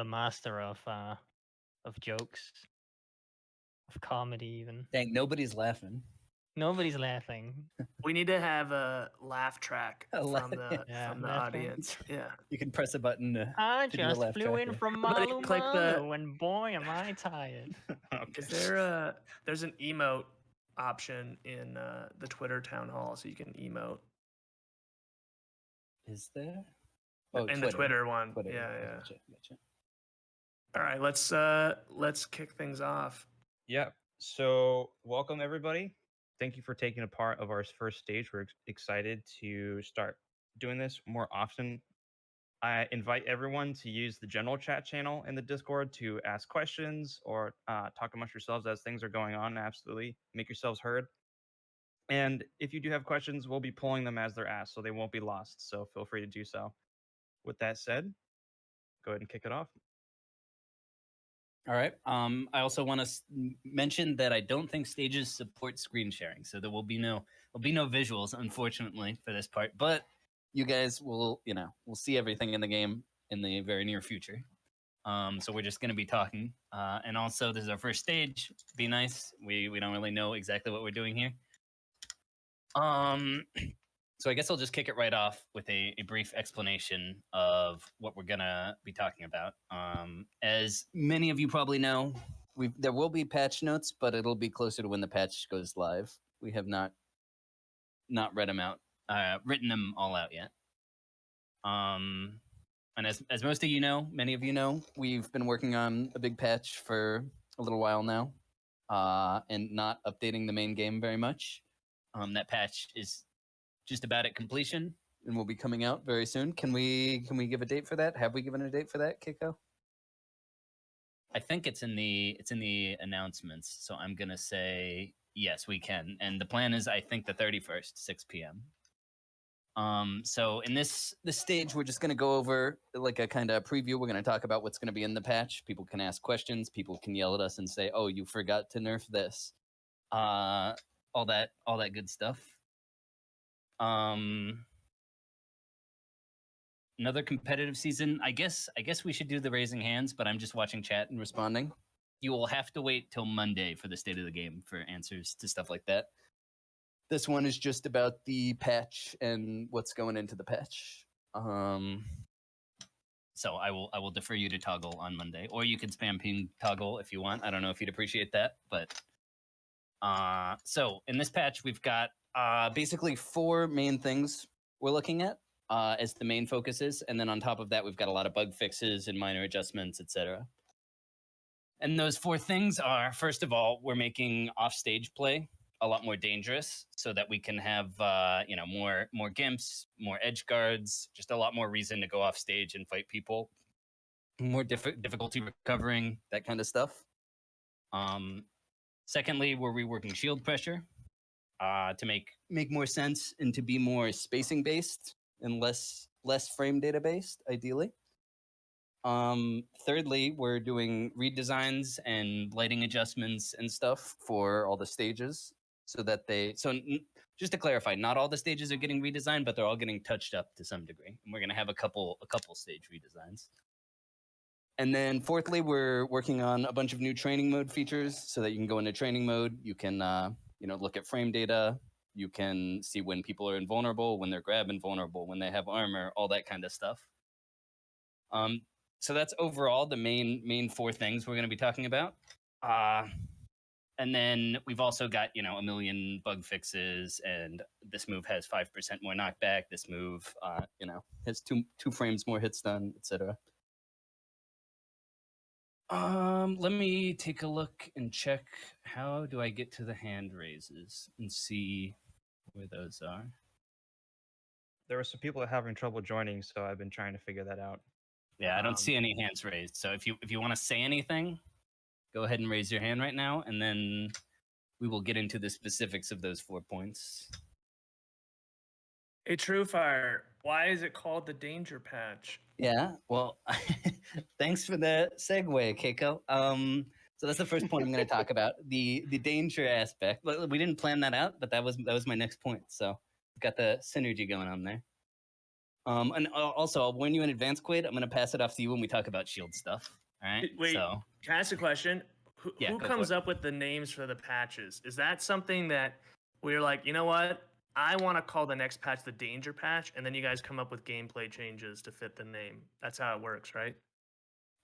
the master of jokes, of comedy. Even Dang, nobody's laughing. nobody's laughing. We need to have a laugh track A from laugh- the laugh track. audience. Yeah. You can press a button to I do a just laugh flew track, in yeah. from Everybody Malu click the- Malu, and boy, am I tired. Okay. Is there's an emote option in the Twitter town hall, so you can emote. Is there? Oh, in the Twitter one. Twitter, Yeah. Gotcha. All right, let's kick things off. Yeah. So welcome everybody. Thank you for taking a part of our first stage. We're excited to start doing this more often. I invite everyone to use the general chat channel in the Discord to ask questions or talk amongst yourselves as things are going on. Absolutely. Make yourselves heard. And if you do have questions, we'll be pulling them as they're asked, so they won't be lost. So feel free to do so. With that said, go ahead and kick it off. All right. I also want to mention that I don't think stages support screen sharing, so there'll be no visuals, unfortunately, for this part. But you guys will, we'll see everything in the game in the very near future. So we're just going to be talking, and also this is our first stage. Be nice. We don't really know exactly what we're doing here. So I guess I'll just kick it right off with a brief explanation of what we're gonna be talking about. As many of you probably know, there will be patch notes, but it'll be closer to when the patch goes live. We have not read them out, written them all out yet. And as most of you know, many of you know, we've been working on a big patch for a little while now, and not updating the main game very much. That patch is just about at completion and will be coming out very soon. Can we give a date for that? Have we given a date for that, Kiko? I think it's in the announcements, so I'm gonna say yes, we can. And the plan is, I think, the 31st, 6 p.m. So in this stage, we're just gonna go over like a kind of preview. We're gonna talk about what's gonna be in the patch. People can ask questions. People can yell at us and say, "Oh, you forgot to nerf this." All that good stuff. Another competitive season. I guess we should do the raising hands, but I'm just watching chat and responding. You will have to wait till Monday for the state of the game for answers to stuff like that. This one is just about the patch and what's going into the patch. So I will defer you to Toggle on Monday, or you can spam ping Toggle if you want. I don't know if you'd appreciate that, but so in this patch we've got basically 4 main things we're looking at as the main focuses, and then on top of that we've got a lot of bug fixes and minor adjustments, etc. And those 4 things are, first of all, we're making offstage play a lot more dangerous, so that we can have more gimps, more edge guards, just a lot more reason to go off stage and fight people, more difficulty recovering, that kind of stuff. Secondly, we're reworking shield pressure to make more sense and to be more spacing based and less frame data based, ideally. Thirdly, we're doing redesigns and lighting adjustments and stuff for all the stages, so that just to clarify, not all the stages are getting redesigned, but they're all getting touched up to some degree. And we're gonna have a couple stage redesigns. And then fourthly, we're working on a bunch of new training mode features so that you can go into training mode. You can, look at frame data. You can see when people are invulnerable, when they're grab invulnerable, when they have armor, all that kind of stuff. So that's overall the main 4 things we're going to be talking about. And then we've also got, a million bug fixes, and this move has 5% more knockback. This move, has two frames more hit stun, etc. Let me take a look and check. How do I get to the hand raises and see where those are? There were some people that are having trouble joining, so I've been trying to figure that out. Yeah, I don't see any hands raised. So if you want to say anything, go ahead and raise your hand right now, and then we will get into the specifics of those 4 points. Hey, Truefire, why is it called the Danger Patch? Yeah, well, thanks for the segue, Keiko. So that's the first point I'm going to talk about, the danger aspect. We didn't plan that out, but that was my next point. So we've got the synergy going on there. And also, I'll warn you in advance, Quaid. I'm going to pass it off to you when we talk about shield stuff. All right. Wait, So can I ask a question? Who, Yeah, who go for comes it. up with the names for the patches? Is that something that we're like, you know what? I want to call the next patch the Danger Patch, and then you guys come up with gameplay changes to fit the name. That's how it works, right?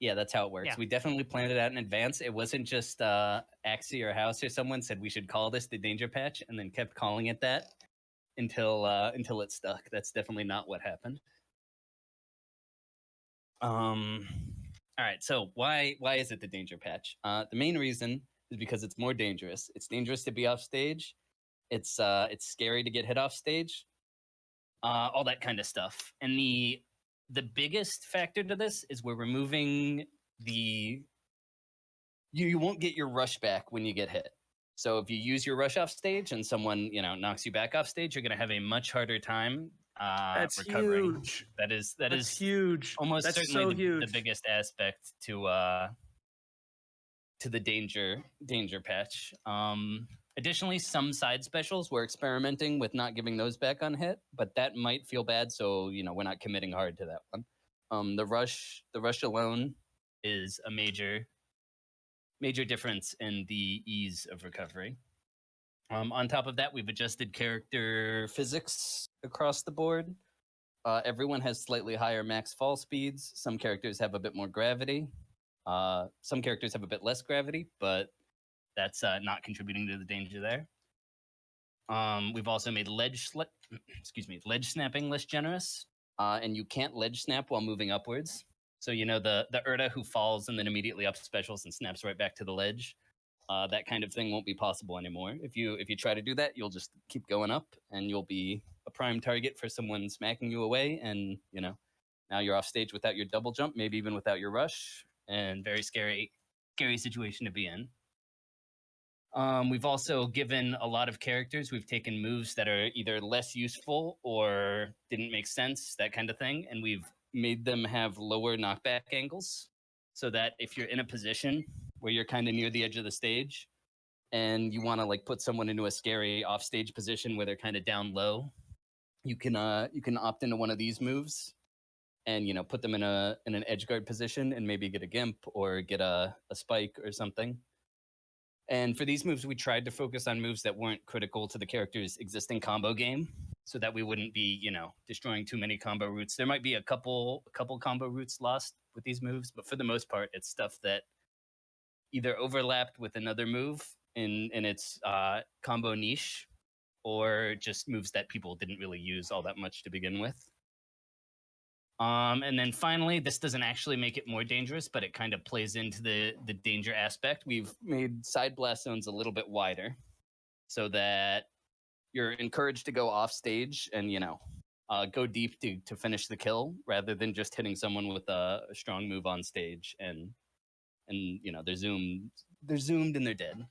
yeah, that's how it works. Yeah. We definitely planned it out in advance. It wasn't just Axie or House or someone said we should call this the Danger Patch, and then kept calling it that until it stuck. That's definitely not what happened. All right. So why is it the Danger Patch? The main reason is because it's more dangerous. It's dangerous to be off stage. It's scary to get hit off stage. All that kind of stuff. And the biggest factor to this is we're removing the you won't get your rush back when you get hit. So if you use your rush off stage and someone knocks you back off stage, you're going to have a much harder time That's recovering. huge. That is That's huge. almost That's certainly so the huge. biggest aspect to the danger patch. Additionally, some side specials we're experimenting with not giving those back on hit, but that might feel bad, so we're not committing hard to that one. The rush alone is a major difference in the ease of recovery. On top of that, we've adjusted character physics across the board. Everyone has slightly higher max fall speeds. Some characters have a bit more gravity. Some characters have a bit less gravity, but that's not contributing to the danger there. We've also made ledge snapping less generous, and you can't ledge snap while moving upwards. So the Urda who falls and then immediately up specials and snaps right back to the ledge. That kind of thing won't be possible anymore. If you try to do that, you'll just keep going up, and you'll be a prime target for someone smacking you away. And now you're off stage without your double jump, maybe even without your rush, and very scary situation to be in. We've also given a lot of characters, we've taken moves that are either less useful or didn't make sense, that kind of thing, and we've made them have lower knockback angles so that if you're in a position where you're kind of near the edge of the stage and you want to put someone into a scary offstage position where they're kind of down low, you can opt into one of these moves and put them in an edge guard position and maybe get a gimp or get a spike or something. And for these moves, we tried to focus on moves that weren't critical to the character's existing combo game, so that we wouldn't be, destroying too many combo routes. There might be a couple combo routes lost with these moves, but for the most part, it's stuff that either overlapped with another move in its combo niche, or just moves that people didn't really use all that much to begin with. And then finally, this doesn't actually make it more dangerous, but it kind of plays into the danger aspect. We've made side blast zones a little bit wider so that you're encouraged to go off stage and, go deep to finish the kill rather than just hitting someone with a strong move on stage and they're zoomed and they're dead.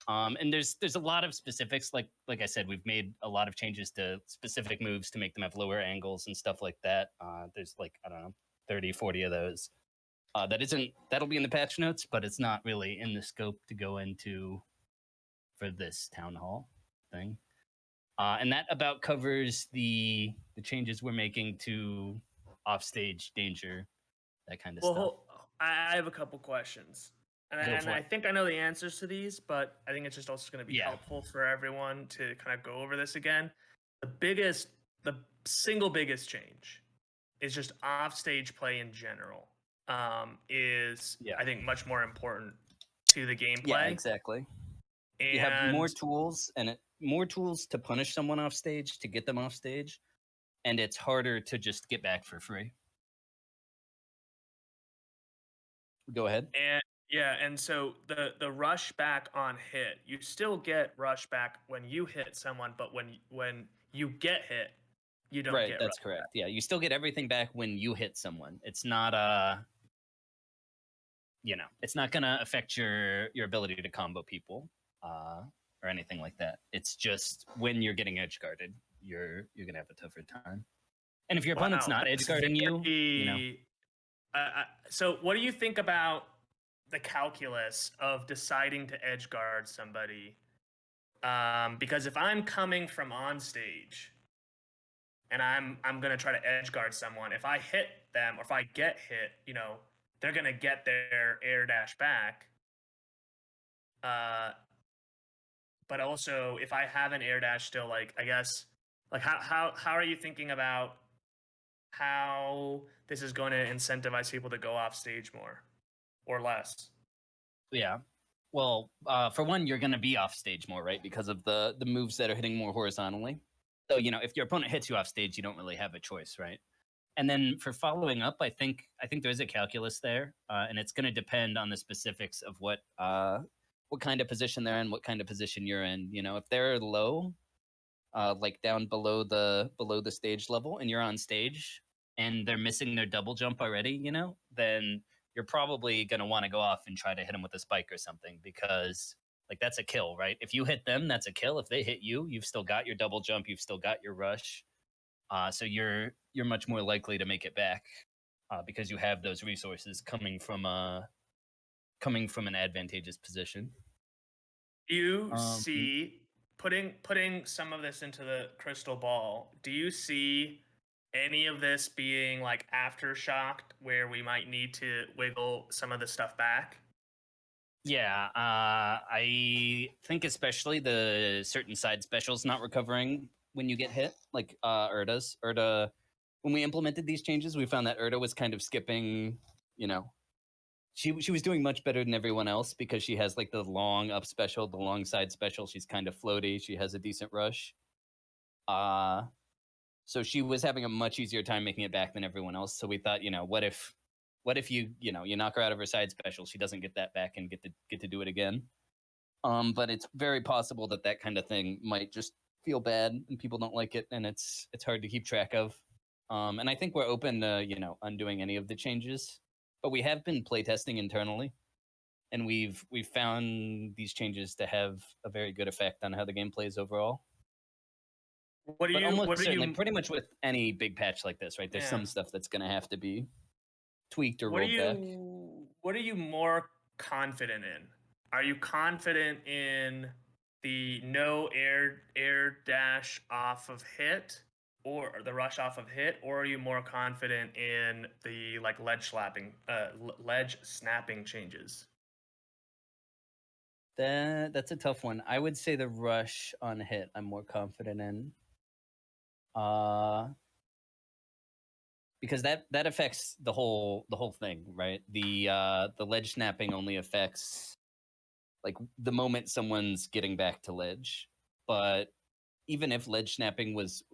And there's a lot of specifics. Like I said, we've made a lot of changes to specific moves to make them have lower angles and stuff like that. There's 30, 40 of those. That'll be in the patch notes, but it's not really in the scope to go into for this town hall thing. And that about covers the changes we're making to offstage danger, that kind of stuff. Well, I have a couple questions. And I think I know the answers to these, but I think it's just also going to be helpful for everyone to kind of go over this again. The single biggest change is just offstage play in general. I think much more important to the gameplay. Yeah, exactly. And you have more tools more tools to punish someone off stage, to get them off stage, and it's harder to just get back for free. Go ahead. And so the rush back on hit, you still get rush back when you hit someone, but when you get hit, you don't get that's rush correct. back. Yeah, you still get everything back when you hit someone. It's not it's not gonna affect your ability to combo people or anything like that. It's just when you're getting edge guarded, you're gonna have a tougher time. And if your opponent's not edge guarding you, So what do you think about the calculus of deciding to edge guard somebody? Because if I'm coming from on stage, and I'm gonna try to edge guard someone. If I hit them or if I get hit, they're gonna get their air dash back. But also if I have an air dash still, like I guess, like how are you thinking about how this is going to incentivize people to go off stage more or less? Yeah. Well, for one, you're going to be off stage more, right? Because of the moves that are hitting more horizontally. So, if your opponent hits you off stage, you don't really have a choice, right? And then for following up, I think there's a calculus there, and it's going to depend on the specifics of what kind of position they're in, what kind of position you're in. If they're low, like down below the stage level, and you're on stage, and they're missing their double jump already, then you're probably going to want to go off and try to hit them with a spike or something, because like that's a kill, right? If you hit them, that's a kill. If they hit you, you've still got your double jump, you've still got your rush. So you're much more likely to make it back because you have those resources coming from an advantageous position. You see, putting some of this into the crystal ball, do you see any of this being like aftershocked where we might need to wiggle some of the stuff back? Yeah, I think especially the certain side specials not recovering when you get hit, like Urda's. Urda, when we implemented these changes, we found that Urda was kind of skipping, she was doing much better than everyone else because she has like the long up special, the long side special. She's kind of floaty. She has a decent rush. So she was having a much easier time making it back than everyone else. So we thought, what if you knock her out of her side special, she doesn't get that back and get to do it again. But it's very possible that kind of thing might just feel bad and people don't like it, and it's hard to keep track of. And I think we're open to undoing any of the changes, but we have been playtesting internally, and we've found these changes to have a very good effect on how the game plays overall. Pretty much with any big patch like this, right? There's some stuff that's going to have to be tweaked or rolled back. What are you more confident in? Are you confident in the no air dash off of hit or the rush off of hit, or are you more confident in the like ledge snapping changes? That's a tough one. I would say the rush on hit I'm more confident in. Because that affects the whole thing, right? The ledge snapping only affects like the moment someone's getting back to ledge. But even if ledge snapping was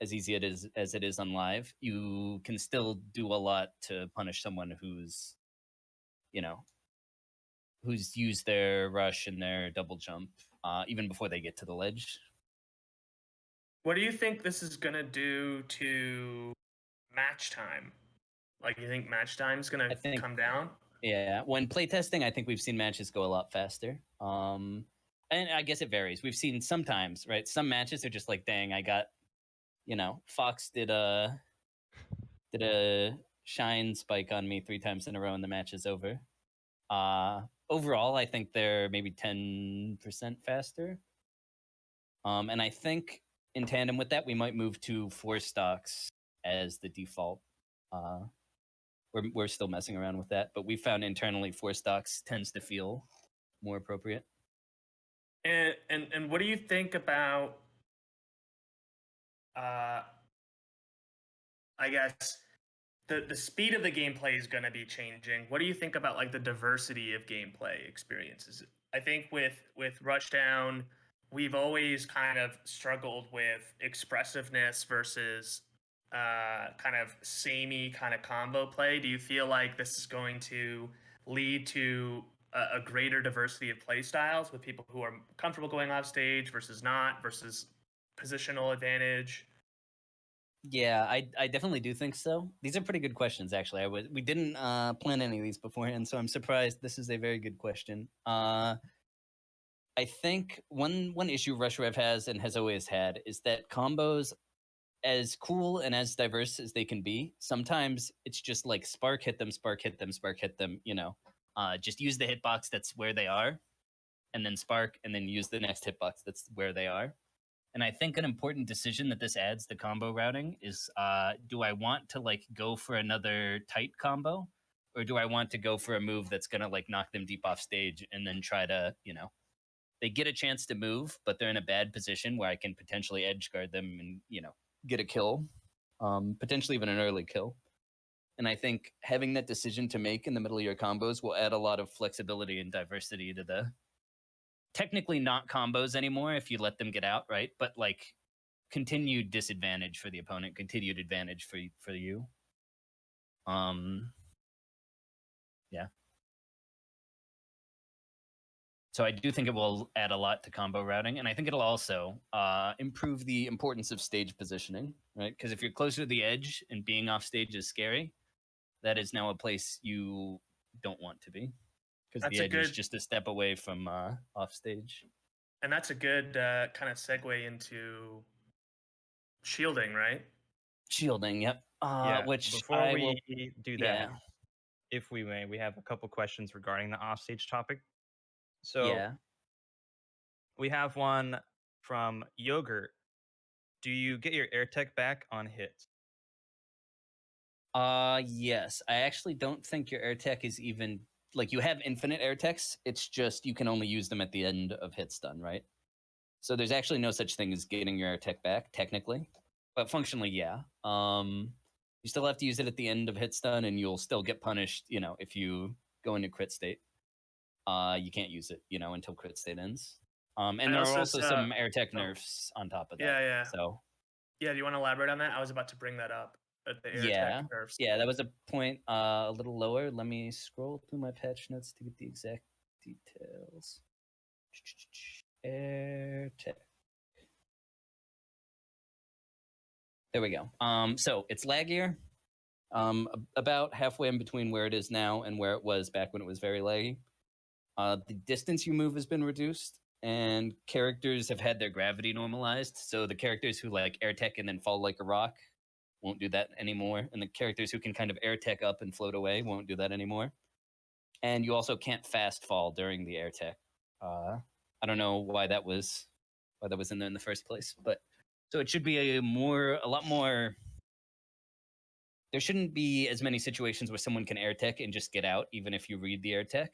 as easy as it is on live, you can still do a lot to punish someone who's used their rush and their double jump even before they get to the ledge. What do you think this is gonna do to match time? Like, you think match time is gonna come down? Yeah, when playtesting, I think we've seen matches go a lot faster. And I guess it varies. We've seen sometimes, right? Some matches are just like, dang, I got, Fox did a shine spike on me 3 times in a row, and the match is over. Overall, I think they're maybe 10% faster. And I think in tandem with that, we might move to 4 stocks as the default. We're still messing around with that, but we found internally 4 stocks tends to feel more appropriate. And what do you think about I guess the speed of the gameplay is going to be changing. What do you think about like the diversity of gameplay experiences? I think with Rushdown, we've always kind of struggled with expressiveness versus kind of samey kind of combo play. Do you feel like this is going to lead to a greater diversity of play styles with people who are comfortable going off stage versus not, versus positional advantage? Yeah, I definitely do think so. These are pretty good questions, actually. We didn't plan any of these beforehand, so I'm surprised. This is a very good question. I think one issue Rush Rev has and has always had is that combos, as cool and as diverse as they can be, sometimes it's just like spark hit them, spark hit them, spark hit them. Just use the hitbox that's where they are, and then spark, and then use the next hitbox that's where they are. And I think an important decision that this adds to combo routing is, do I want to like go for another tight combo, or do I want to go for a move that's gonna like knock them deep off stage and then try to, they get a chance to move, but they're in a bad position where I can potentially edge guard them and, get a kill, potentially even an early kill. And I think having that decision to make in the middle of your combos will add a lot of flexibility and diversity to the technically not combos anymore if you let them get out, right? But like continued disadvantage for the opponent, continued advantage for you. Yeah. So I do think it will add a lot to combo routing, and I think it'll also improve the importance of stage positioning, right? Because if you're closer to the edge and being off stage is scary, that is now a place you don't want to be, because the edge is just a step away from off stage. And that's a good kind of segue into shielding, right? Shielding, yep. Which before we do that, if we may, we have a couple questions regarding the offstage topic. So we have one from Yogurt. Do you get your air tech back on hits? Yes. I actually don't think your air tech is even like you have infinite air techs. It's just you can only use them at the end of hit stun, right? So there's actually no such thing as getting your air tech back, technically. But functionally, yeah. You still have to use it at the end of hit stun, and you'll still get punished, if you go into crit state. You can't use it, until crit state ends. And there are also some air tech nerfs on top of that. Yeah. So do you want to elaborate on that? I was about to bring that up. The air tech nerfs. Yeah, that was a point a little lower. Let me scroll through my patch notes to get the exact details. Air tech. There we go. So it's laggier. About halfway in between where it is now and where it was back when it was very laggy. The distance you move has been reduced, and characters have had their gravity normalized. So the characters who like air tech and then fall like a rock won't do that anymore. And the characters who can kind of air tech up and float away won't do that anymore. And you also can't fast fall during the air tech. I don't know why that was in there in the first place, but so it should be a lot more. There shouldn't be as many situations where someone can air tech and just get out, even if you read the air tech.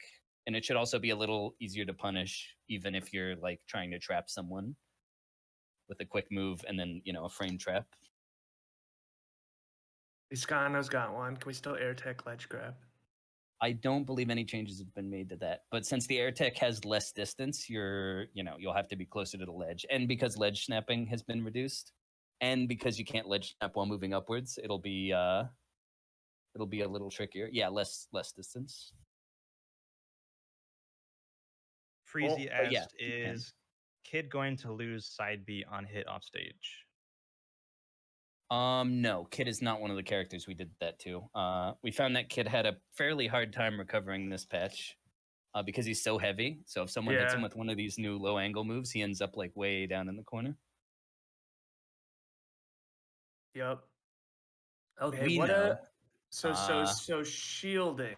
And it should also be a little easier to punish, even if you're like trying to trap someone with a quick move and then, a frame trap. Iscano's got one. Can we still air tech ledge grab? I don't believe any changes have been made to that. But since the air tech has less distance, you'll have to be closer to the ledge. And because ledge snapping has been reduced, and because you can't ledge snap while moving upwards, it'll be a little trickier. Yeah, less distance. Freezy asked, is Kid going to lose side B on hit off stage? No, Kid is not one of the characters we did that to. We found that Kid had a fairly hard time recovering this patch because he's so heavy. So if someone hits him with one of these new low angle moves, he ends up like way down in the corner. Yep. Okay. So shielding.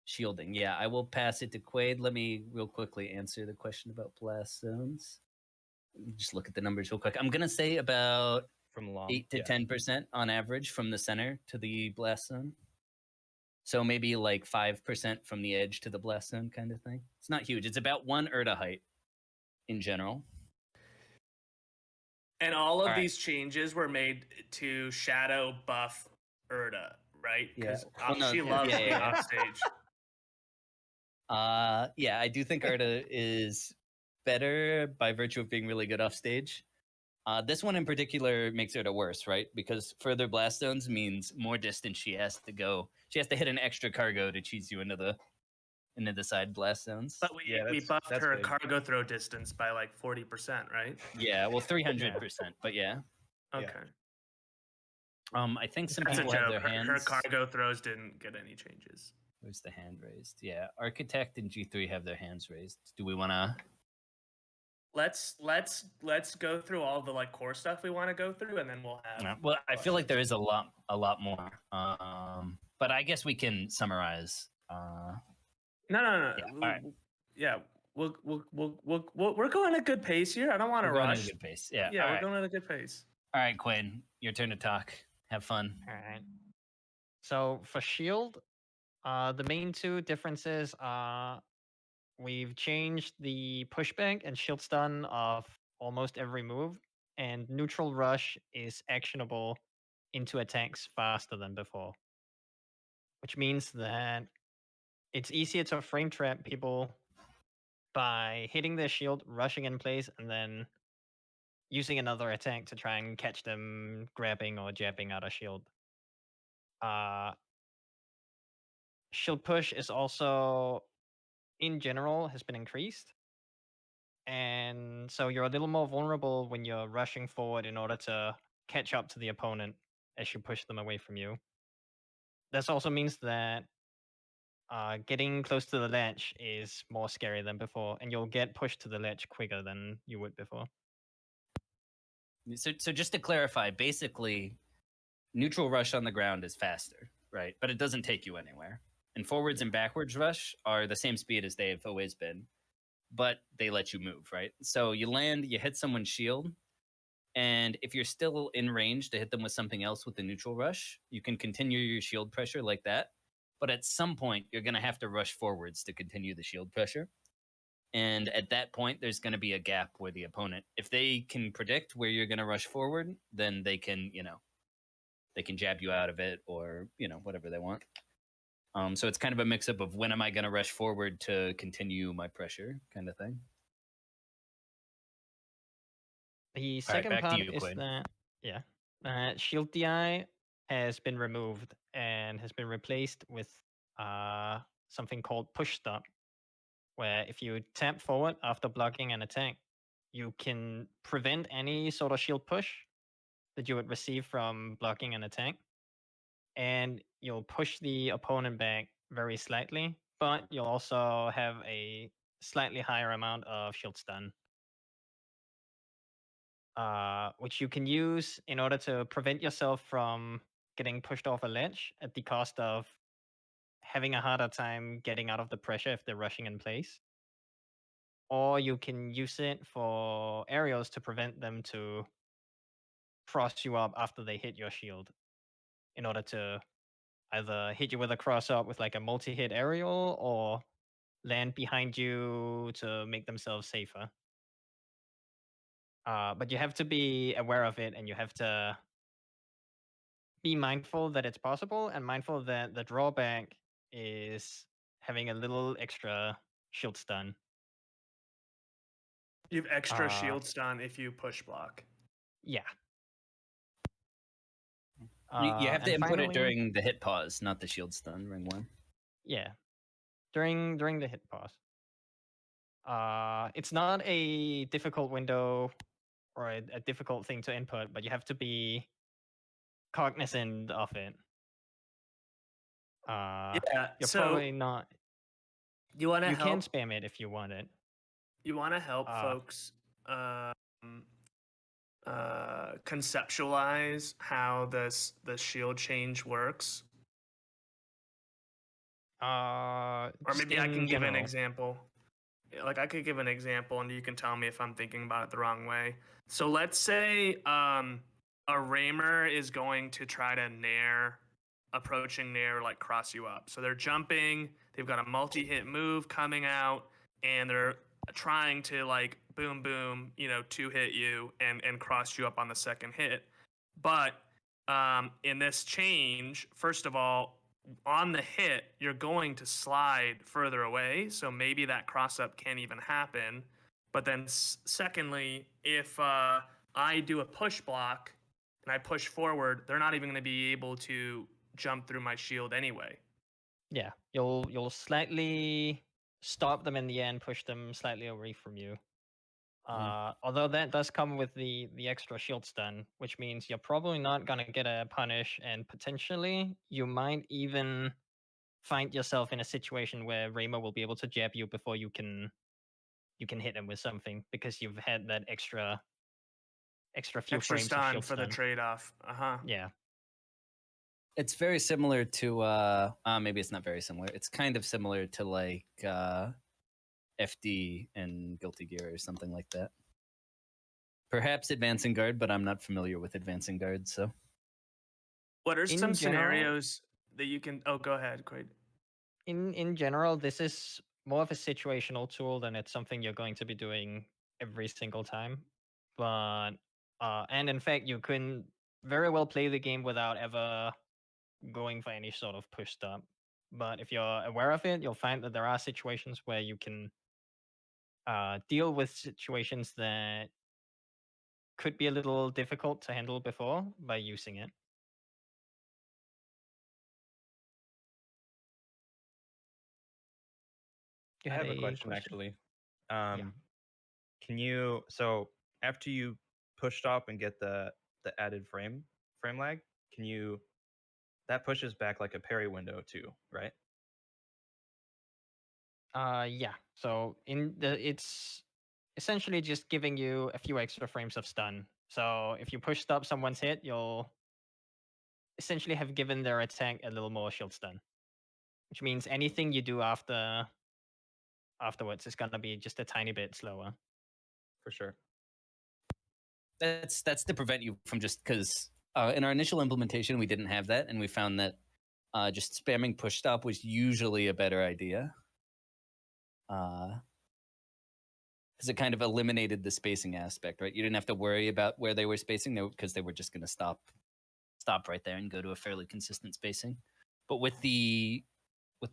Shielding, yeah. I will pass it to Quaid. Let me real quickly answer the question about blast zones. Just look at the numbers real quick. I'm gonna say about from long 8 to 10% on average from the center to the blast zone. So maybe like 5% from the edge to the blast zone, kind of thing. It's not huge. It's about 1 Urda height in general. And all of these changes were made to shadow buff Urda, right? Because she loves being off stage. Yeah, I do think Urda is better by virtue of being really good off stage. This one in particular makes Urda worse, right? Because further blast zones means more distance she has to go. She has to hit an extra cargo to cheese you into the side blast zones. But we buffed her cargo throw distance by like 40%, right? Yeah, well 300%, but yeah. Okay. I think some people have their hands. Her cargo throws didn't get any changes. Where's the hand raised? Yeah, Architect and G3 have their hands raised. Do we want to? Let's go through all the like core stuff we want to go through, and then we'll have. Well, I feel like there is a lot more. But I guess we can summarize. No. Yeah, all right. Yeah, we're going at a good pace here. I don't want to We're going at a rush. good pace. Yeah. Yeah, All we're right. going at a good pace. All right, Quinn, your turn to talk. Have fun. All right. So for shield, the main two differences are we've changed the pushback and shield stun of almost every move, and neutral rush is actionable into attacks faster than before, which means that it's easier to frame trap people by hitting their shield, rushing in place, and then using another attack to try and catch them grabbing or jabbing out of shield. Uh, shield push is also, in general, has been increased. And so you're a little more vulnerable when you're rushing forward in order to catch up to the opponent as you push them away from you. This also means that getting close to the ledge is more scary than before, and you'll get pushed to the ledge quicker than you would before. So just to clarify, basically, neutral rush on the ground is faster, right? But it doesn't take you anywhere. And forwards and backwards rush are the same speed as they've always been, but they let you move, right? So you land, you hit someone's shield, and if you're still in range to hit them with something else with the neutral rush, you can continue your shield pressure like that. But at some point, you're going to have to rush forwards to continue the shield pressure. And at that point, there's going to be a gap where the opponent, if they can predict where you're going to rush forward, then they can, they can jab you out of it or, whatever they want. So it's kind of a mix up of when am I going to rush forward to continue my pressure kind of thing. The second back to part you, is Quinn. that shield DI has been removed and has been replaced with something called push stop, where if you tap forward after blocking an attack, you can prevent any sort of shield push that you would receive from blocking an attack, and you'll push the opponent back very slightly, but you'll also have a slightly higher amount of shield stun, which you can use in order to prevent yourself from getting pushed off a ledge at the cost of having a harder time getting out of the pressure if they're rushing in place. Or you can use it for aerials to prevent them to cross you up after they hit your shield, in order to either hit you with a cross up with like a multi-hit aerial or land behind you to make themselves safer. But you have to be aware of it, and you have to be mindful that it's possible, and mindful that the drawback is having a little extra shield stun. You have extra Uh, shield stun if you push block. Yeah. You have to And input it finally, during the hit pause, not the shield stun, ring one. yeah, during the hit pause. It's not a difficult window or a difficult thing to input, but you have to be cognizant of it. Yeah, You're so probably not. you want to You can help. spam it if you want it. You want to help folks conceptualize how the shield change works, or maybe I can give an example. Like I could give an example, and you can tell me if I'm thinking about it the wrong way. So let's say a Raimer is going to try to approaching nair, like cross you up. So they're jumping, they've got a multi-hit move coming out, and they're trying to like boom boom, two hit you and cross you up on the second hit. But in this change, first of all, on the hit, you're going to slide further away, so maybe that cross up can't even happen. But then secondly, if I do a push block and I push forward, they're not even going to be able to jump through my shield anyway. Yeah, you'll slightly stop them in the end, push them slightly away from you. Although that does come with the extra shield stun, which means you're probably not gonna get a punish, and potentially you might even find yourself in a situation where Raimer will be able to jab you before you can hit him with something, because you've had that extra few Extra frames of stun shield for the stun. trade-off. Yeah. It's very similar to maybe it's not very similar. It's kind of similar to like FD in Guilty Gear or something like that. Perhaps Advancing Guard, but I'm not familiar with Advancing Guard, so. What are some In general- scenarios that you can? Oh, go ahead, Quaid. In general, this is more of a situational tool than it's something you're going to be doing every single time. But and in fact, you can very well play the game without ever going for any sort of push stop. But if you're aware of it, you'll find that there are situations where you can deal with situations that could be a little difficult to handle before by using it. You I had have a question actually. Yeah. Can you, so after you push stop and get the added frame lag, can you, that pushes back like a parry window too, right? Yeah. So it's essentially just giving you a few extra frames of stun. So if you push stop someone's hit, you'll essentially have given their attack a little more shield stun, which means anything you do afterwards is gonna be just a tiny bit slower. For sure. That's to prevent you from just because in our initial implementation we didn't have that, and we found that just spamming push stop was usually a better idea. Because it kind of eliminated the spacing aspect, right? You didn't have to worry about where they were spacing, because they were just going to stop right there and go to a fairly consistent spacing. But with the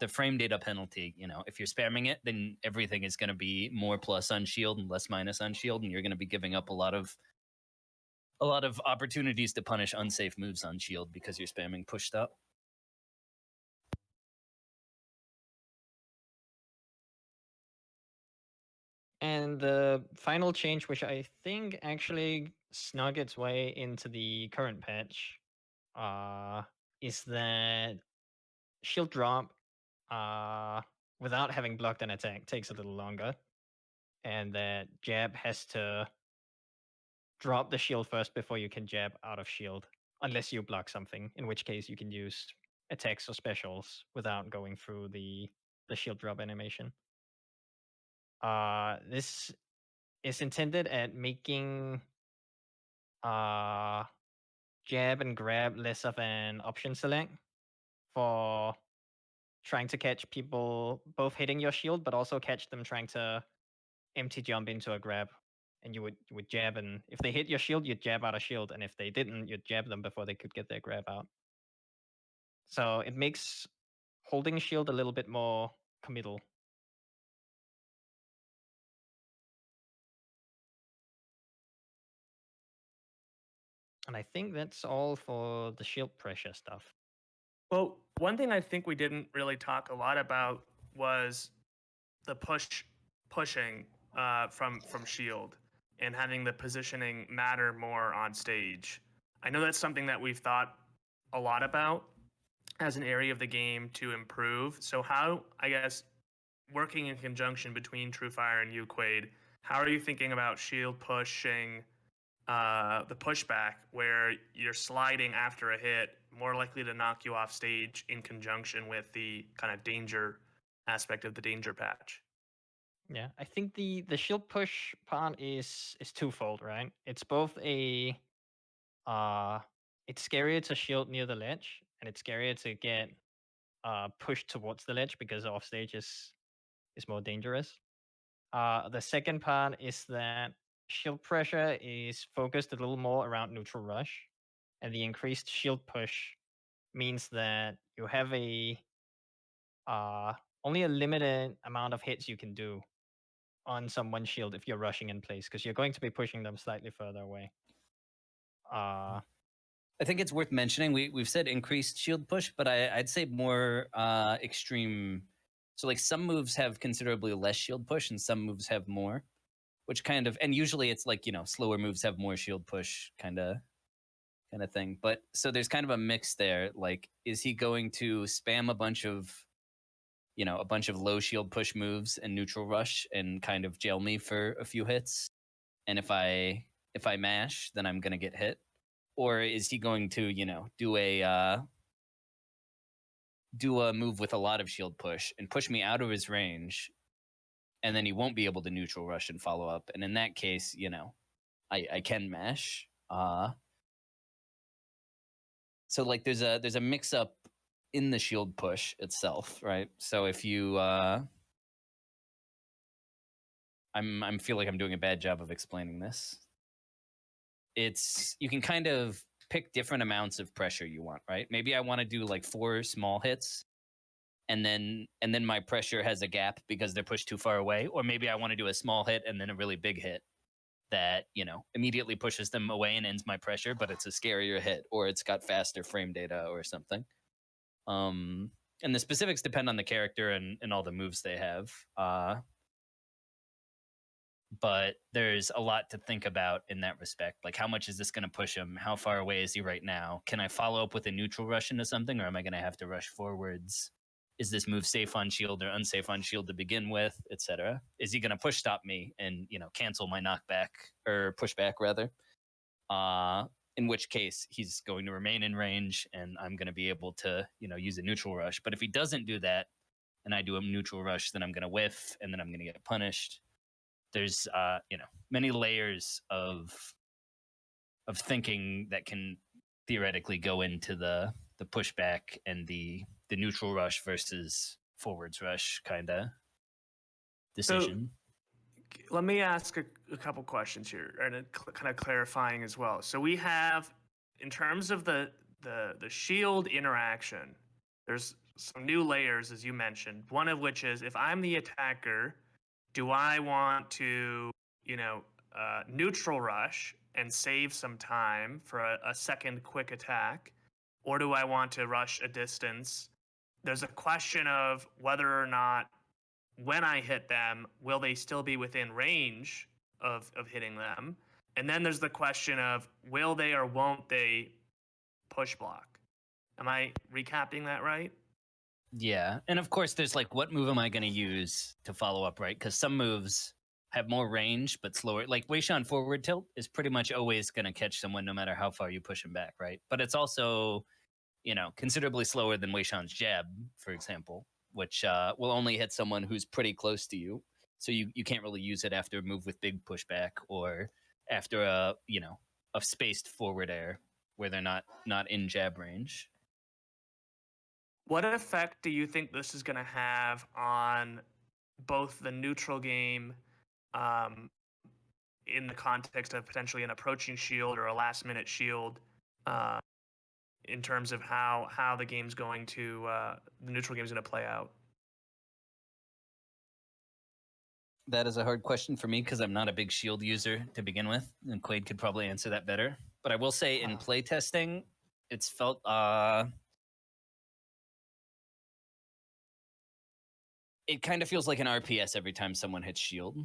frame data penalty, if you're spamming it, then everything is going to be more plus on shield and less minus on shield, and you're going to be giving up a lot of opportunities to punish unsafe moves on shield because you're spamming push stop. And the final change, which I think actually snug its way into the current patch, is that shield drop without having blocked an attack takes a little longer. And that jab has to drop the shield first before you can jab out of shield, unless you block something, in which case you can use attacks or specials without going through the shield drop animation. This is intended at making jab and grab less of an option select for trying to catch people both hitting your shield, but also catch them trying to empty jump into a grab. And you would jab, and if they hit your shield, you'd jab out of shield, and if they didn't, you'd jab them before they could get their grab out. So it makes holding shield a little bit more committal. And I think that's all for the shield pressure stuff. Well, one thing I think we didn't really talk a lot about was the pushing from shield and having the positioning matter more on stage. I know that's something that we've thought a lot about as an area of the game to improve. So how, I guess, working in conjunction between TrueFire and you, Quaid, how are you thinking about shield pushing the pushback where you're sliding after a hit, more likely to knock you off stage in conjunction with the kind of danger aspect of the danger patch? Yeah, I think the shield push part is twofold, right? It's both a it's scarier to shield near the ledge, and it's scarier to get pushed towards the ledge because off stage is more dangerous. The second part is that shield pressure is focused a little more around neutral rush, and the increased shield push means that you have a only a limited amount of hits you can do on someone's shield if you're rushing in place, because you're going to be pushing them slightly further away. I think it's worth mentioning. We've said increased shield push, but I'd say more extreme. So like some moves have considerably less shield push, and some moves have more, which kind of, and usually it's like slower moves have more shield push, kind of thing. But so there's kind of a mix there. Like, is he going to spam a bunch of low shield push moves and neutral rush and kind of jail me for a few hits? And if I mash, then I'm gonna get hit. Or is he going to, do a move with a lot of shield push and push me out of his range, and then he won't be able to neutral rush and follow up. And in that case, I can mash. So like there's a mix up in the shield push itself, right? So if you I'm feel like I'm doing a bad job of explaining this. It's you can kind of pick different amounts of pressure you want, right? Maybe I want to do like 4 small hits and then my pressure has a gap because they're pushed too far away, or maybe I want to do a small hit and then a really big hit that, immediately pushes them away and ends my pressure, but it's a scarier hit or it's got faster frame data or something. And the specifics depend on the character and all the moves they have. But there's a lot to think about in that respect. Like, how much is this going to push him? How far away is he right now? Can I follow up with a neutral rush into something, or am I going to have to rush forwards? Is this move safe on shield or unsafe on shield to begin with, etc.? Is he going to push stop me and cancel my knockback or pushback rather? In which case he's going to remain in range, and I'm going to be able to use a neutral rush. But if he doesn't do that, and I do a neutral rush, then I'm going to whiff, and then I'm going to get punished. There's many layers of thinking that can theoretically go into the pushback and the neutral rush versus forwards rush kind of decision. So, let me ask a couple questions here, and kind of clarifying as well. So we have, in terms of the shield interaction, there's some new layers, as you mentioned. One of which is, if I'm the attacker, do I want to, neutral rush and save some time for a second quick attack, or do I want to rush a distance? There's a question of whether or not, when I hit them, will they still be within range of hitting them? And then there's the question of, will they or won't they push block? Am I recapping that right? Yeah. And of course, there's like, what move am I going to use to follow up, right? Because some moves have more range but slower. Like Wei Shan forward tilt is pretty much always going to catch someone no matter how far you push him back, right? But it's also, considerably slower than Wei Shan's jab, for example, which will only hit someone who's pretty close to you. So you can't really use it after a move with big pushback or after a spaced forward air where they're not in jab range. What effect do you think this is going to have on both the neutral game, in the context of potentially an approaching shield or a last minute shield, in terms of how the game's going to, the neutral game's going to play out? That is a hard question for me because I'm not a big shield user to begin with, and Quaid could probably answer that better. But I will say, in playtesting, it's felt it kind of feels like an RPS every time someone hits shield,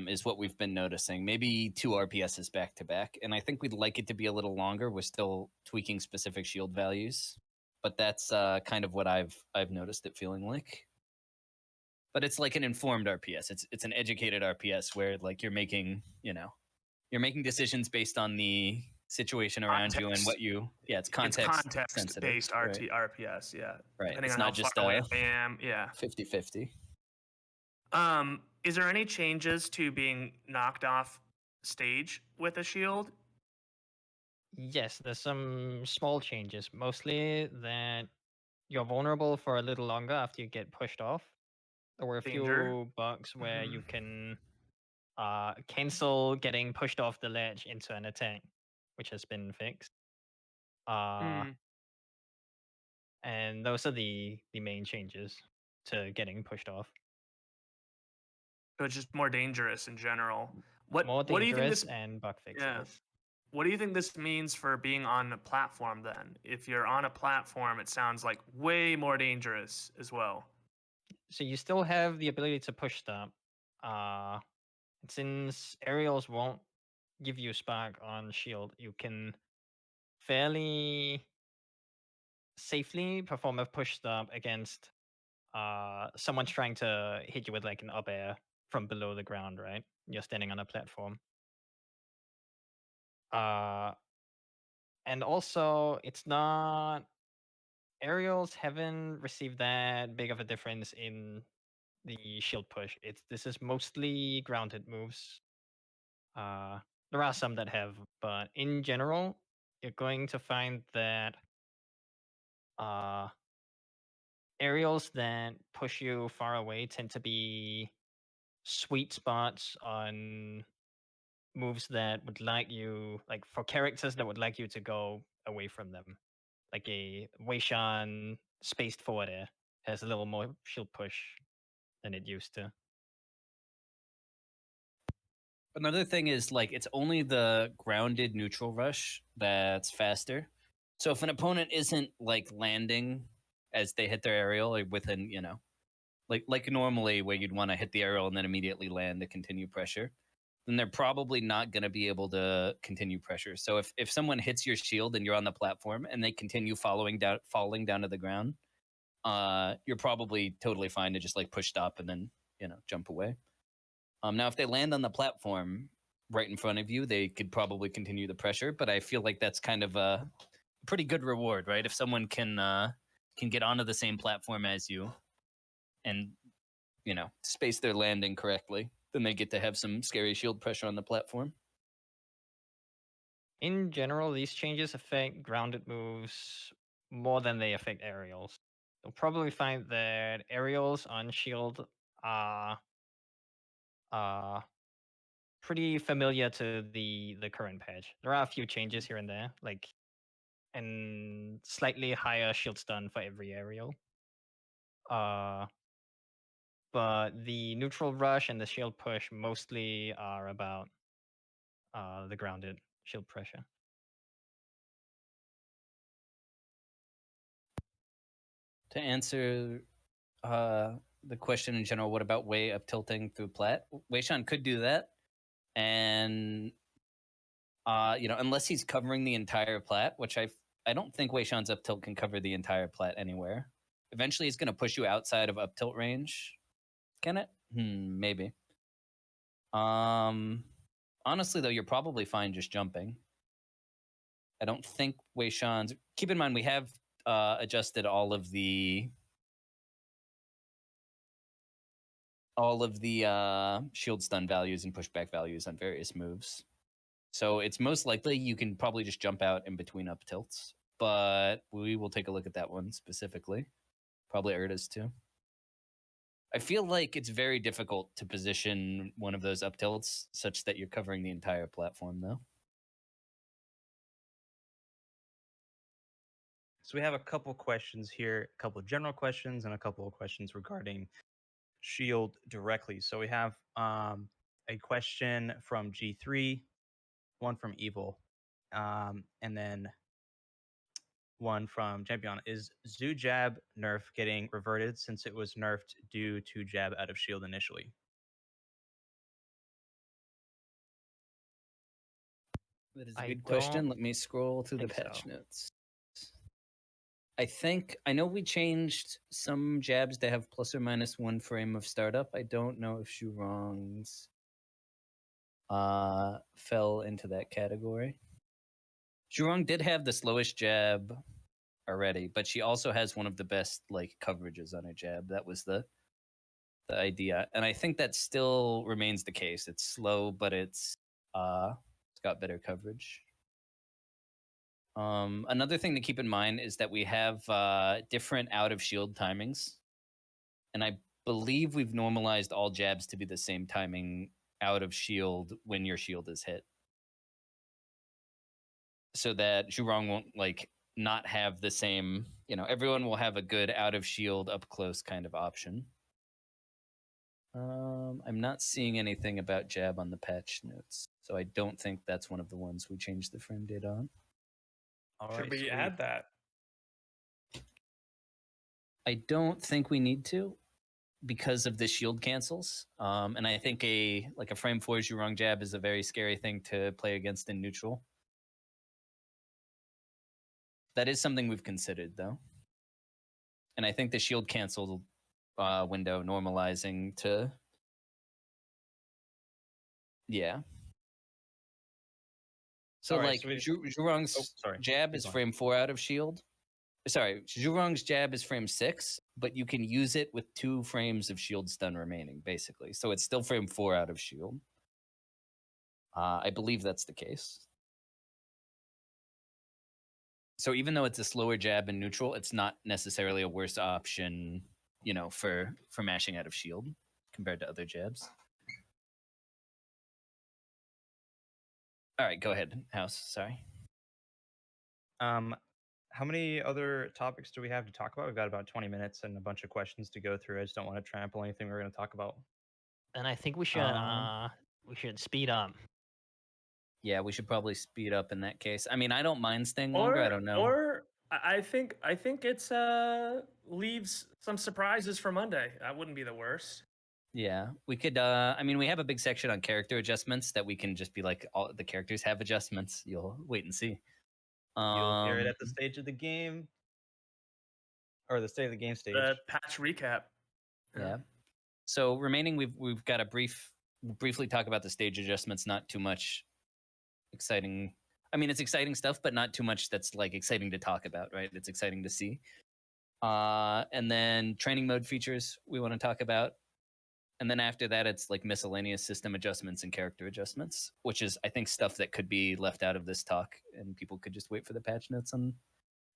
is what we've been noticing. Maybe 2 RPSs back to back, and I think we'd like it to be a little longer. We're still tweaking specific shield values, but that's kind of what I've noticed it feeling like. But it's like an informed RPS. It's an educated RPS where like you're making decisions based on the situation around you and what you. Yeah, it's context based right? RPS. Yeah, Right. depending it's on not how just far away I am. Yeah. 50-50. Is there any changes to being knocked off stage with a shield? Yes, there's some small changes. Mostly that you're vulnerable for a little longer after you get pushed off. There were a Danger. few bugs where you can cancel getting pushed off the ledge into an attack, which has been fixed. And those are the main changes to getting pushed off. So it's just more dangerous in general. More What do you think dangerous this? and bug fixes. Yeah. What do you think this means for being on a platform then? If you're on a platform, it sounds like way more dangerous as well. So you still have the ability to push stop. Since aerials won't give you spark on shield, you can fairly safely perform a push stop against someone trying to hit you with like an up air from below the ground, right? You're standing on a platform. And also it's not, aerials haven't received that big of a difference in the shield push. This is mostly grounded moves. There are some that have, but in general, you're going to find that aerials that push you far away tend to be sweet spots on moves that would like you, like for characters that would like you to go away from them. Like a Weishan spaced forward air has a little more shield push than it used to. Another thing is like it's only the grounded neutral rush that's faster. So if an opponent isn't like landing as they hit their aerial, like within, like normally where you'd want to hit the aerial and then immediately land to continue pressure, then they're probably not going to be able to continue pressure. So if someone hits your shield and you're on the platform and they continue falling down to the ground, you're probably totally fine to just like push stop and then jump away. Now, if they land on the platform right in front of you, they could probably continue the pressure. But I feel like that's kind of a pretty good reward, right? If someone can get onto the same platform as you and space their landing correctly, then they get to have some scary shield pressure on the platform. In general, these changes affect grounded moves more than they affect aerials. You'll probably find that aerials on shield are pretty familiar to the current patch. There are a few changes here and there, like and slightly higher shield stun for every aerial. But the neutral rush and the shield push mostly are about the grounded shield pressure. To answer the question in general, what about way up tilting through plat? Weishan could do that, and unless he's covering the entire plat, which I don't think Weishan's up tilt can cover the entire plat anywhere. Eventually, he's going to push you outside of up tilt range. Can it? Maybe. Honestly, though, you're probably fine just jumping. I don't think Weishan's. Keep in mind, we have adjusted all of the shield stun values and pushback values on various moves. So it's most likely you can probably just jump out in between up tilts, but we will take a look at that one specifically. Probably Erda's too. I feel like it's very difficult to position one of those up tilts such that you're covering the entire platform, though. So we have a couple questions here, a couple of general questions and a couple of questions regarding shield directly. So we have a question from G3, one from Evil, and then one from Champion. Is Zoo Jab nerf getting reverted since it was nerfed due to jab out of shield initially? That is a good question. Let me scroll through the patch notes. I know we changed some jabs to have plus or minus 1 frame of startup. I don't know if Shurong's fell into that category. Shurong did have the slowest jab already, but she also has one of the best like coverages on her jab. That was the idea, and I think that still remains the case. It's slow, but it's got better coverage. Another thing to keep in mind is that we have different out of shield timings, and I believe we've normalized all jabs to be the same timing out of shield when your shield is hit, so that Zhurong won't like not have the same. Everyone will have a good out of shield up close kind of option. I'm not seeing anything about jab on the patch notes, so I don't think that's one of the ones we changed the frame data on. Should we add that? I don't think we need to because of the shield cancels. And I think a frame 4 Zhurong jab is a very scary thing to play against in neutral. That is something we've considered, though. And I think the shield cancel window normalizing to... Yeah. So, Zhurong's jab is frame 4 out of shield. Sorry, Zhurong's jab is frame 6, but you can use it with 2 frames of shield stun remaining, basically. So it's still frame 4 out of shield. I believe that's the case. So even though it's a slower jab in neutral, it's not necessarily a worse option, for mashing out of shield compared to other jabs. All right, go ahead, House. Sorry. How many other topics do we have to talk about? We've got about 20 minutes and a bunch of questions to go through. I just don't want to trample anything we're going to talk about. And I think we should speed up. Yeah, we should probably speed up in that case. I mean, I don't mind staying longer. I don't know. Or I think it's leaves some surprises for Monday. That wouldn't be the worst. Yeah, we could. I mean, we have a big section on character adjustments that we can just be like, all the characters have adjustments. You'll wait and see. You'll hear it at the stage of the game, or the state of the game stage. The patch recap. Yeah. So remaining, we've got a briefly talk about the stage adjustments. Not too much exciting. I mean, it's exciting stuff, but not too much that's like exciting to talk about, right? It's exciting to see. And then training mode features we want to talk about. And then after that, it's like miscellaneous system adjustments and character adjustments, which is, I think, stuff that could be left out of this talk, and people could just wait for the patch notes on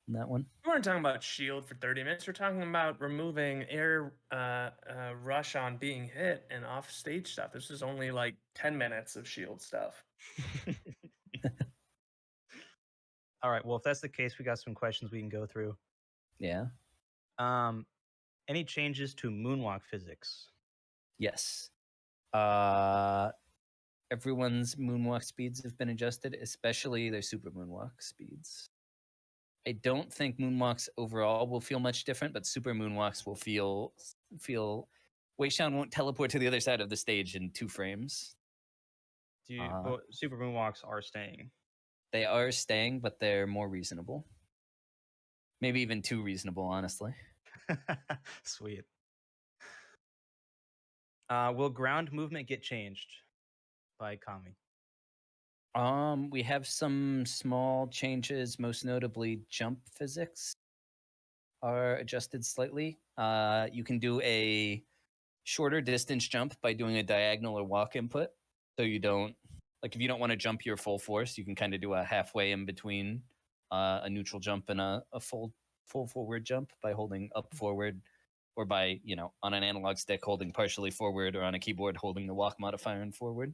that one. We weren't talking about shield for 30 minutes. We're talking about removing air rush on being hit and off stage stuff. This is only like 10 minutes of shield stuff. All right. Well, if that's the case, we got some questions we can go through. Yeah. Any changes to Moonwalk physics? Yes. Everyone's moonwalk speeds have been adjusted, especially their super moonwalk speeds. I don't think moonwalks overall will feel much different, but super moonwalks will feel. Weishan won't teleport to the other side of the stage in 2 frames. But super moonwalks are staying. They are staying, but they're more reasonable. Maybe even too reasonable, honestly. Sweet. Will ground movement get changed by Kami? We have some small changes, most notably jump physics are adjusted slightly. You can do a shorter distance jump by doing a diagonal or walk input. So you don't, like if you don't want to jump your full force, you can kind of do a halfway in between a neutral jump and a full forward jump by holding up forward, or by, on an analog stick holding partially forward, or on a keyboard holding the walk modifier and forward.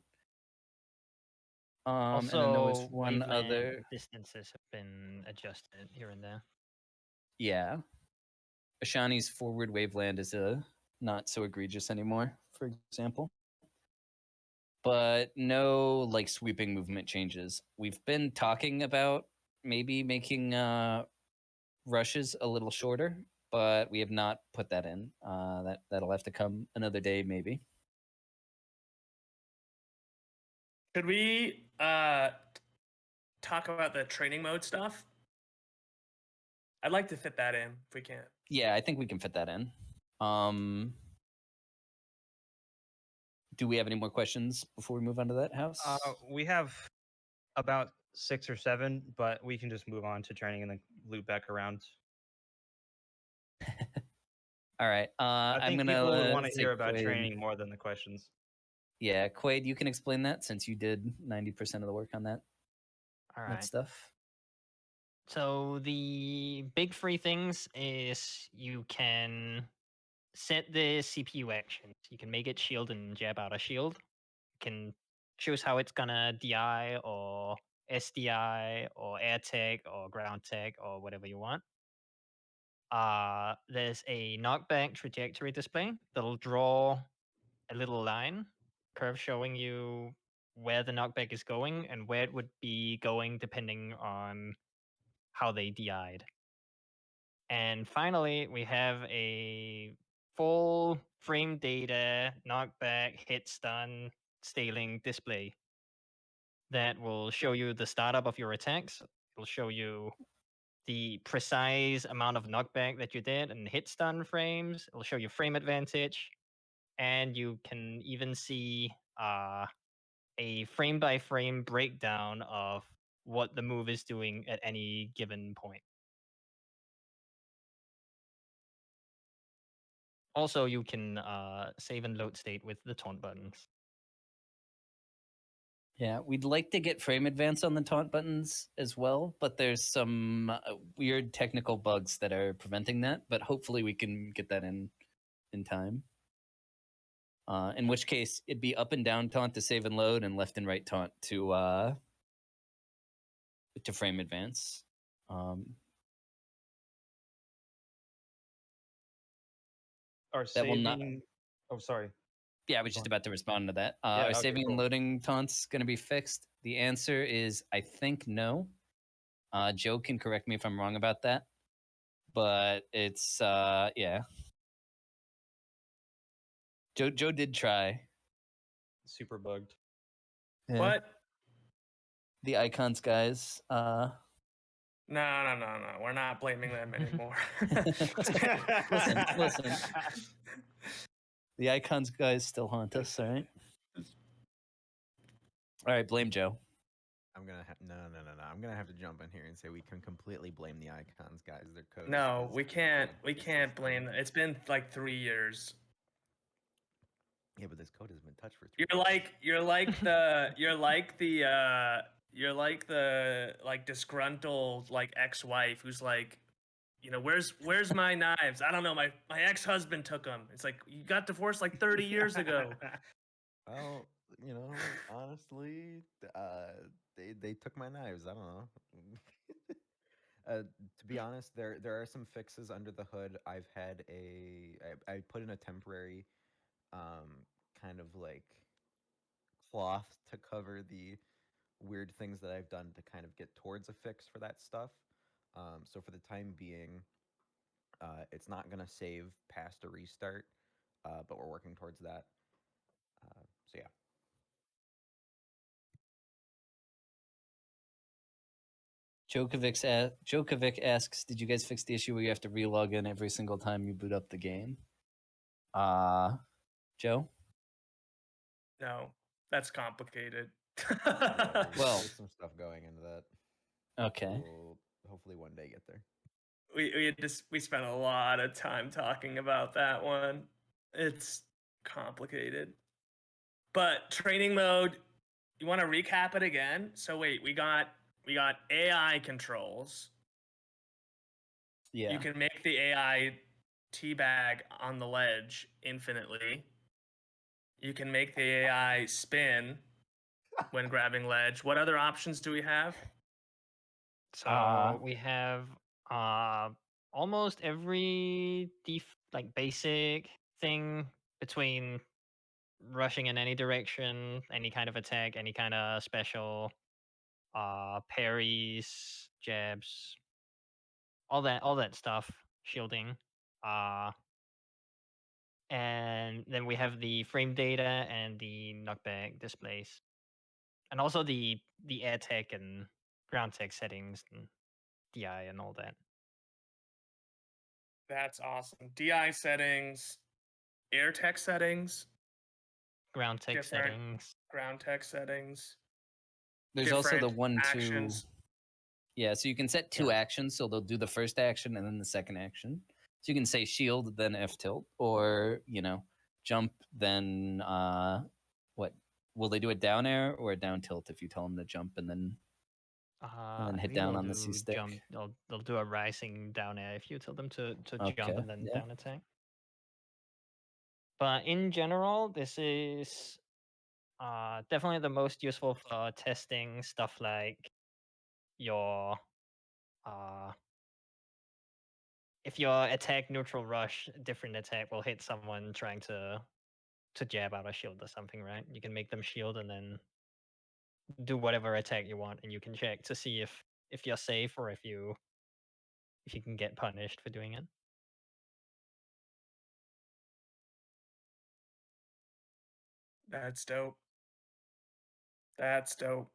Also, and then there was one other distances have been adjusted here and there. Yeah. Ashani's forward waveland is not so egregious anymore, for example. But no like sweeping movement changes. We've been talking about maybe making rushes a little shorter, but we have not put that in. That'll have to come another day, maybe. Could we talk about the training mode stuff? I'd like to fit that in if we can. Yeah, I think we can fit that in. Do we have any more questions before we move on to that, House? We have about 6 or 7, but we can just move on to training and then loop back around. All right. I think I'm gonna people would want to hear about Quaid. training more than the questions. Yeah, Quaid, you can explain that since you did 90% of the work on that. All That right. stuff. So the big 3 things is you can set the CPU actions. You can make it shield and jab out of shield. You can choose how it's gonna DI or SDI or air tag or ground tag or whatever you want. There's a knockback trajectory display that'll draw a little line curve showing you where the knockback is going and where it would be going depending on how they DI'd. And finally, we have a full frame data, knockback, hit stun, staling display that will show you the startup of your attacks. It'll show you the precise amount of knockback that you did and hit stun frames. It'll show you frame advantage. And you can even see a frame by frame breakdown of what the move is doing at any given point. Also, you can save and load state with the taunt buttons. Yeah, we'd like to get frame advance on the taunt buttons as well, but there's some weird technical bugs that are preventing that. But hopefully, we can get that in time. In which case, it'd be up and down taunt to save and load, and left and right taunt to frame advance. Our That will not. saving. Oh, sorry. Yeah, I was just about to respond to that. Yeah, Are okay, saving cool. and loading taunts going to be fixed? The answer is, I think, no. Joe can correct me if I'm wrong about that, but it's yeah. Joe did try. Super bugged. Yeah. What? The icons guys. No. We're not blaming them anymore. Listen. The icons guys still haunt us, all right? All right, blame Joe. I'm gonna no. I'm gonna have to jump in here and say we can completely blame the icons guys. Their code. No, we can't. We can't blame them. It's been like 3 years. Yeah, but this code has been touched for 3 You're like the like disgruntled like ex-wife who's like, you know, where's my knives? I don't know. My ex-husband took them. It's like you got divorced like 30 years ago. Well, you know, honestly, they took my knives. I don't know. To be honest, there are some fixes under the hood. I've had I put in a temporary kind of like cloth to cover the weird things that I've done to kind of get towards a fix for that stuff. So for the time being, it's not gonna save past a restart, but we're working towards that. So yeah. Jokovic asks, did you guys fix the issue where you have to relog in every single time you boot up the game? Joe? No, that's complicated. Well, Well- there's some stuff going into that. Okay. We'll hopefully one day get there. we spent a lot of time talking about that one. It's complicated. But training mode, you want to recap it again? So wait, we got AI controls. Yeah. You can make the AI teabag on the ledge infinitely. You can make the AI spin when grabbing ledge. What other options do we have? So we have almost every like basic thing between rushing in any direction, any kind of attack, any kind of special, parries, jabs, all that stuff, shielding. And then we have the frame data and the knockback displays, and also the air tech and ground tech settings and DI and all that. That's awesome. DI settings, air tech settings, Ground tech different settings. ground tech settings. There's also the different 1, 2. actions. Yeah, so you can set 2 actions, so they'll do the first action and then the second action. So you can say shield, then F tilt, or, jump, then what? Will they do a down air or a down tilt if you tell them to jump and then I hit think down they'll on the do C stick? Jump. They'll do a rising down air if you tell them to Okay, jump and then yeah. down attack. But in general, this is definitely the most useful for testing stuff like your if your attack neutral rush different attack will hit someone trying to jab out a shield or something, right? You can make them shield and then do whatever attack you want, and you can check to see if you're safe or if you can get punished for doing it. That's dope. That's dope.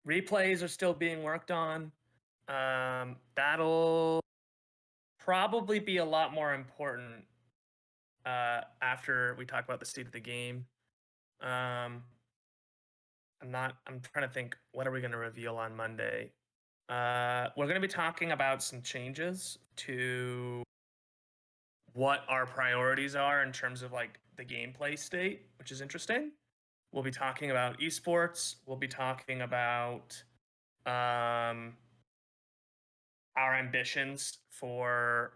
Replays are still being worked on. That'll probably be a lot more important after we talk about the state of the game. I'm trying to think, what are we going to reveal on Monday? We're going to be talking about some changes to what our priorities are in terms of like the gameplay state, which is interesting. We'll be talking about esports. We'll be talking about our ambitions for,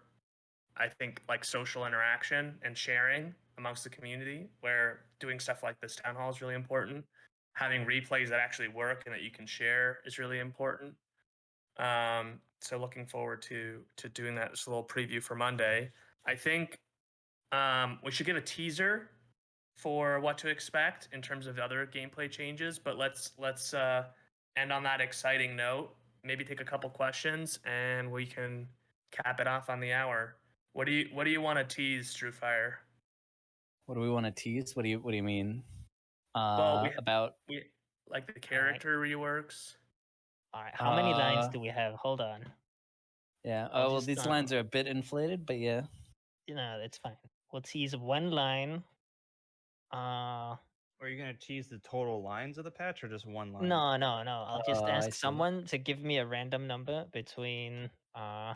I think, like social interaction and sharing amongst the community, where doing stuff like this town hall is really important. Having replays that actually work and that you can share is really important. So looking forward to doing that. Just a little preview for Monday. I think we should give a teaser for what to expect in terms of other gameplay changes. But let's end on that exciting note. Maybe take a couple questions and we can cap it off on the hour. What do you want to tease, Drewfire? What do we want to tease? What do you mean? Well, About we like the character reworks. All right, how many lines do we have? Hold on. Yeah. I'll Oh, well, just, these lines are a bit inflated, but yeah. You know, it's fine. We'll tease one line. Are you gonna tease the total lines of the patch or just one line? No. I'll just I ask see. someone to give me a random number between all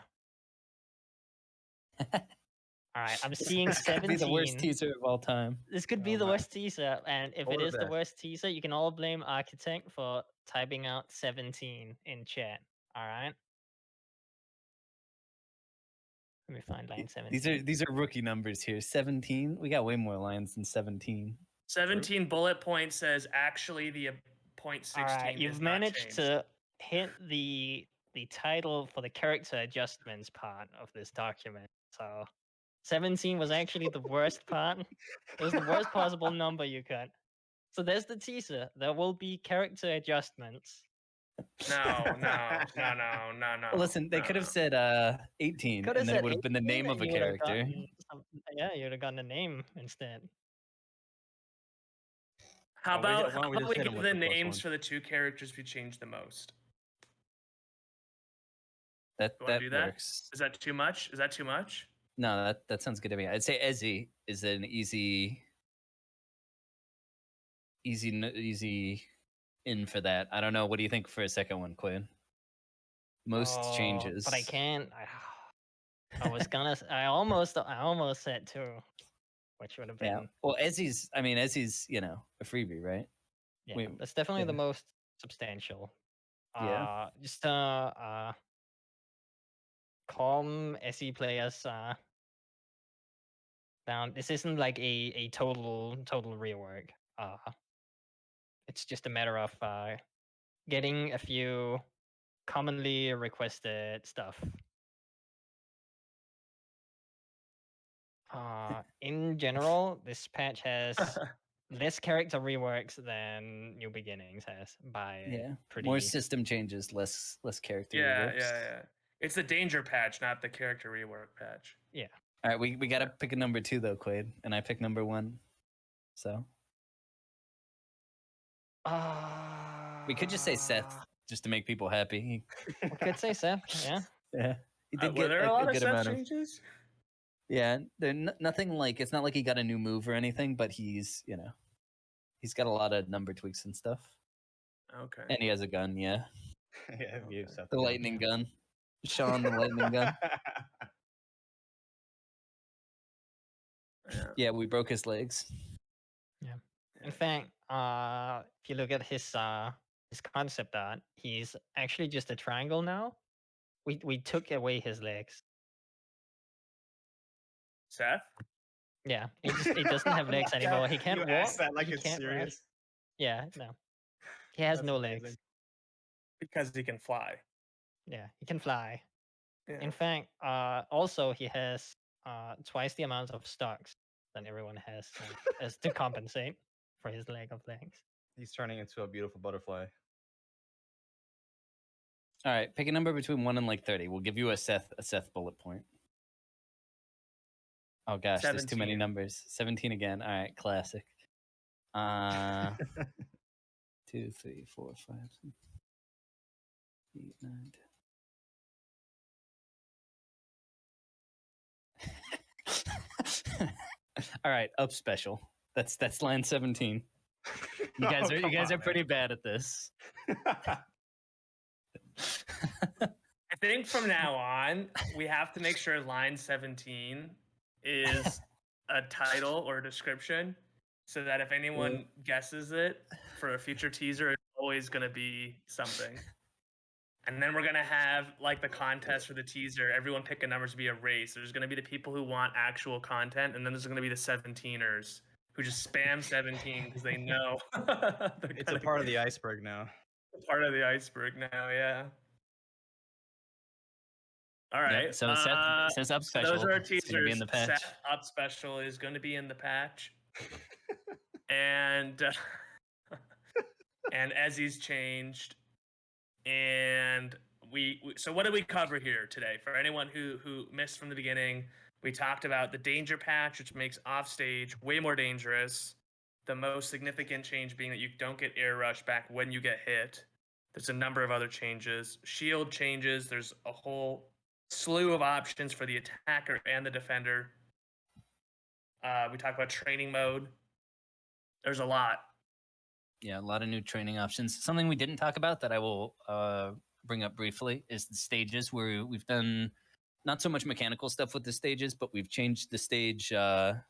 right, I'm seeing This could be the worst 17. teaser of all time. This could be Oh the my. worst teaser, and if Or it the is the best. worst teaser, you can all blame Architect for typing out 17 in chat. All right. Let me find line 17. These are rookie numbers here. 17. We got way more lines than 17. 17 bullet point says actually the point 16 All right, is you've not managed changed. to hit the title for the character adjustments part of this document. So 17 was actually the worst part. It was the worst possible number you could. So there's the teaser. There will be character adjustments. No. Well, listen, they could have said 18, Could and have then it said would have been the 18 name of and a you would have character. gotten yeah, you would have gotten a name instead. How Why about don't we just hit 'em give with the the plus names one? for the two characters we changed the most? That You want that to do that? works. Is that too much? Is that too much? No, that sounds good to me. I'd say Ezzy is an easy in for that. I don't know. What do you think for a second one, Quinn? Most changes. But I can't. I was gonna. I almost said two, which would have been. Yeah. Well, Ezzy's a freebie, right? Yeah, Wait, that's definitely the yeah. most substantial. Yeah. Just calm SE players down. This isn't like a total rework. It's just a matter of getting a few commonly requested stuff. In general, this patch has less character reworks than New Beginnings has by Yeah. pretty. More system changes, less character Yeah. reworks. It's the danger patch, not the character rework patch. Yeah. All right, we got to pick a number 2 though, Quaid, and I picked number 1. So we could just say Seth just to make people happy. We could say Seth. Yeah. Yeah. He did Were get there a lot of good Seth amount of changes? Yeah, nothing like it's not like he got a new move or anything, but he's got a lot of number tweaks and stuff. Okay. And he has a gun, yeah. Yeah, you Okay. Seth The gun. lightning gun. Sean the lightning gun. Yeah. Yeah, we broke his legs. Yeah. In fact, if you look at his concept art, he's actually just a triangle now. We took away his legs. Seth? Yeah, he doesn't have legs anymore. He can't you walk. asked that like he it's can't run. serious. Yeah, no. He has That's no amazing. legs. Because he can fly. Yeah, he can fly. Yeah. In fact, also he has twice the amount of stocks than everyone has as to compensate for his lack of legs. He's turning into a beautiful butterfly. All right, pick a number between 1 and like 30. We'll give you a Seth bullet point. Oh gosh, there's too many 17. numbers. 17 again. All right, classic. 2, 3, 4, 5, 6, 8, 9, 10. All right, up special. That's line 17. You guys are pretty bad at this. I think from now on, we have to make sure line 17 is a title or a description, so that if anyone guesses it for a future teaser, it's always going to be something. And then we're going to have like the contest for the teaser. Everyone pick a number to be a race. There's going to be the people who want actual content, and then there's going to be the 17ers who just spam 17 because they know It's a part of the iceberg now. Part of the iceberg now, yeah. All right. Yep, so Seth says up special. Those are our It's gonna teasers. be in the patch. Seth up special is going to be in the patch, and and Ezzy's changed. And so what did we cover here today? For anyone who missed from the beginning, we talked about the danger patch, which makes offstage way more dangerous. The most significant change being that you don't get air rush back when you get hit. There's a number of other changes. Shield changes. There's a whole slew of options for the attacker and the defender. We talked about training mode. There's a lot. Yeah, a lot of new training options. Something we didn't talk about that I will bring up briefly is the stages, where we've done not so much mechanical stuff with the stages, but we've changed the stage, the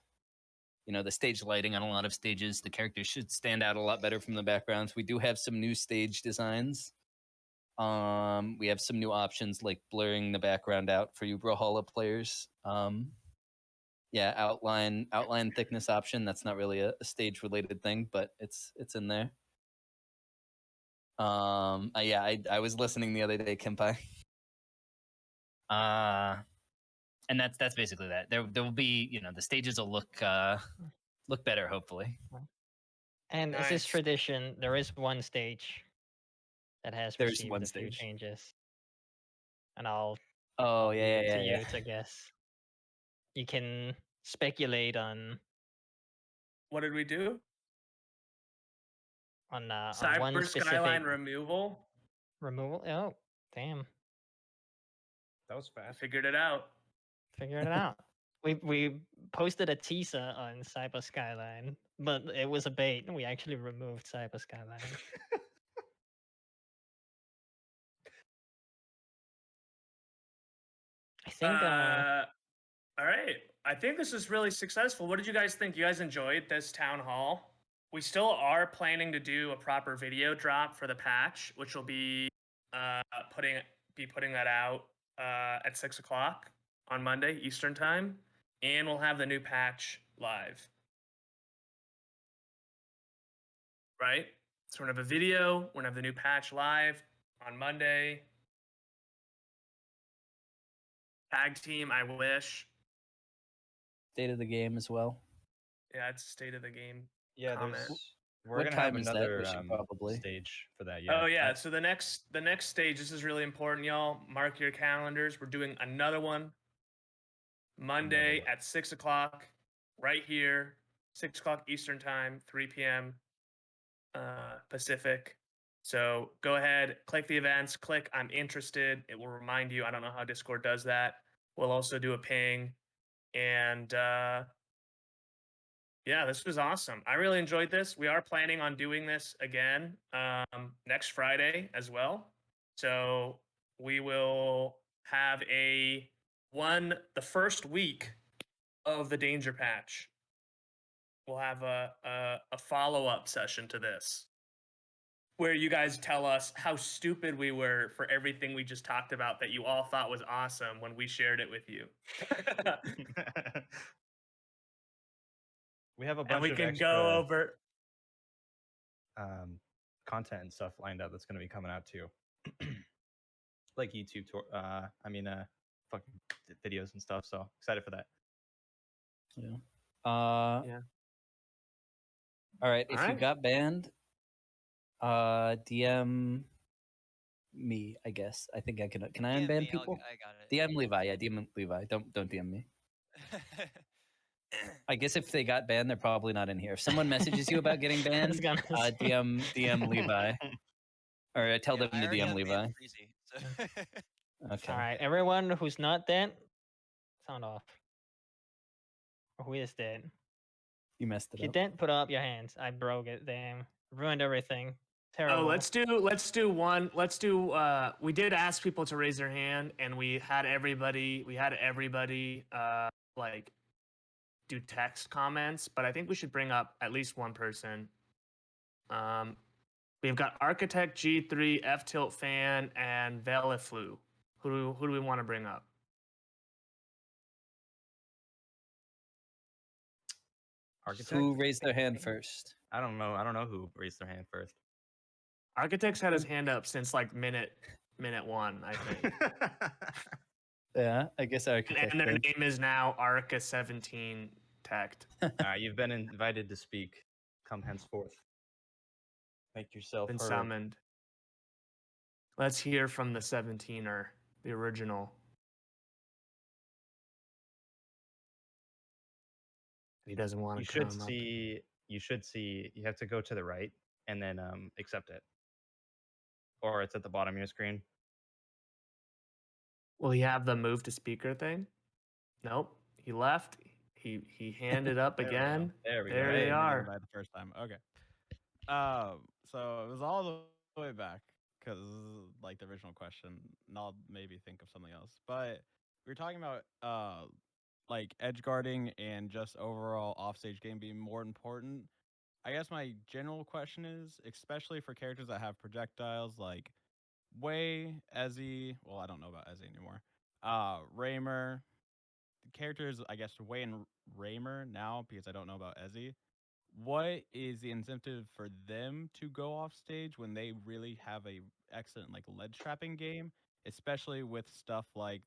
stage lighting on a lot of stages. The characters should stand out a lot better from the backgrounds. We do have some new stage designs. We have some new options like blurring the background out for you Brawlhalla players. Outline thickness option. That's not really a stage related thing, but it's in there. I was listening the other day, Kempai. And that's basically that. There will be, the stages will look better, hopefully. And as is tradition, there is one stage that has received a few changes, and I'll leave it to you to guess. You can speculate on. What did we do? On Cyber one Skyline removal. Oh, damn! That was fast. Figured it out. We posted a teaser on Cyber Skyline, but it was a bait. We actually removed Cyber Skyline. I think. All right. I think this is really successful. What did you guys think? You guys enjoyed this town hall? We still are planning to do a proper video drop for the patch, which will be putting that out at 6:00 on Monday Eastern time, and we'll have the new patch live. Right? So we're gonna have a video. We're gonna have the new patch live on Monday. Tag team, I wish. State of the game as well. Yeah, it's state of the game. Yeah, comment. We're gonna have another stage for that. Yeah. Oh yeah. So the next stage. This is really important, y'all. Mark your calendars. We're doing another one Monday at 6:00, right here, 6:00 Eastern time, 3 p.m. Pacific. So go ahead, click the events, click I'm interested. It will remind you. I don't know how Discord does that. We'll also do a ping. And this was awesome. I really enjoyed this. We are planning on doing this again next Friday as well. So we will have the first week of the Danger Patch. We'll have a follow-up session to this, where you guys tell us how stupid we were for everything we just talked about that you all thought was awesome when we shared it with you. We have a bunch and we of can extra, go over content and stuff lined up that's going to be coming out too. Like YouTube fucking videos and stuff. So excited for that. Yeah. All right. If you got banned, DM me, I guess. I think I can. Can I unban people? I got it. DM Levi. Yeah, DM Levi. Don't DM me. I guess if they got banned, they're probably not in here. If someone messages you about getting banned, DM Levi. Or tell them to DM Levi. Freezy, so. Okay. All right, everyone who's not dead, sound off. Or who is dead? You messed it up. If you didn't put up your hands, I broke it. Damn, ruined everything. Terrible. Oh, let's do one. We did ask people to raise their hand, and we had everybody like do text comments, but I think we should bring up at least one person. We've got Architect G3, F Tilt Fan, and Veliflu. Who do we want to bring up? Architect? Who raised their hand first? I don't know. I don't know who raised their hand first. Architect's had his hand up since like minute 1, I think. Yeah, I guess Architect. And their name is now Arca17 Tect. You've been invited to speak. Come henceforth. Make yourself Been heard. summoned. Let's hear from the 17er, the original. He doesn't want to come up. You should see. You have to go to the right and then accept it, or it's at the bottom of your screen. Will he have the move to speaker thing? Nope. He left. He handed up again. There we go. There they are. By the first time. Okay. So it was all the way back because like the original question, and I'll maybe think of something else. But we were talking about like edge guarding and just overall offstage game being more important. I guess my general question is, especially for characters that have projectiles like Wei, Ezzy. Well, I don't know about Ezzy anymore. Raimer. The characters, I guess, Wei and Raimer now because I don't know about Ezzy. What is the incentive for them to go off stage when they really have a excellent like ledge trapping game, especially with stuff like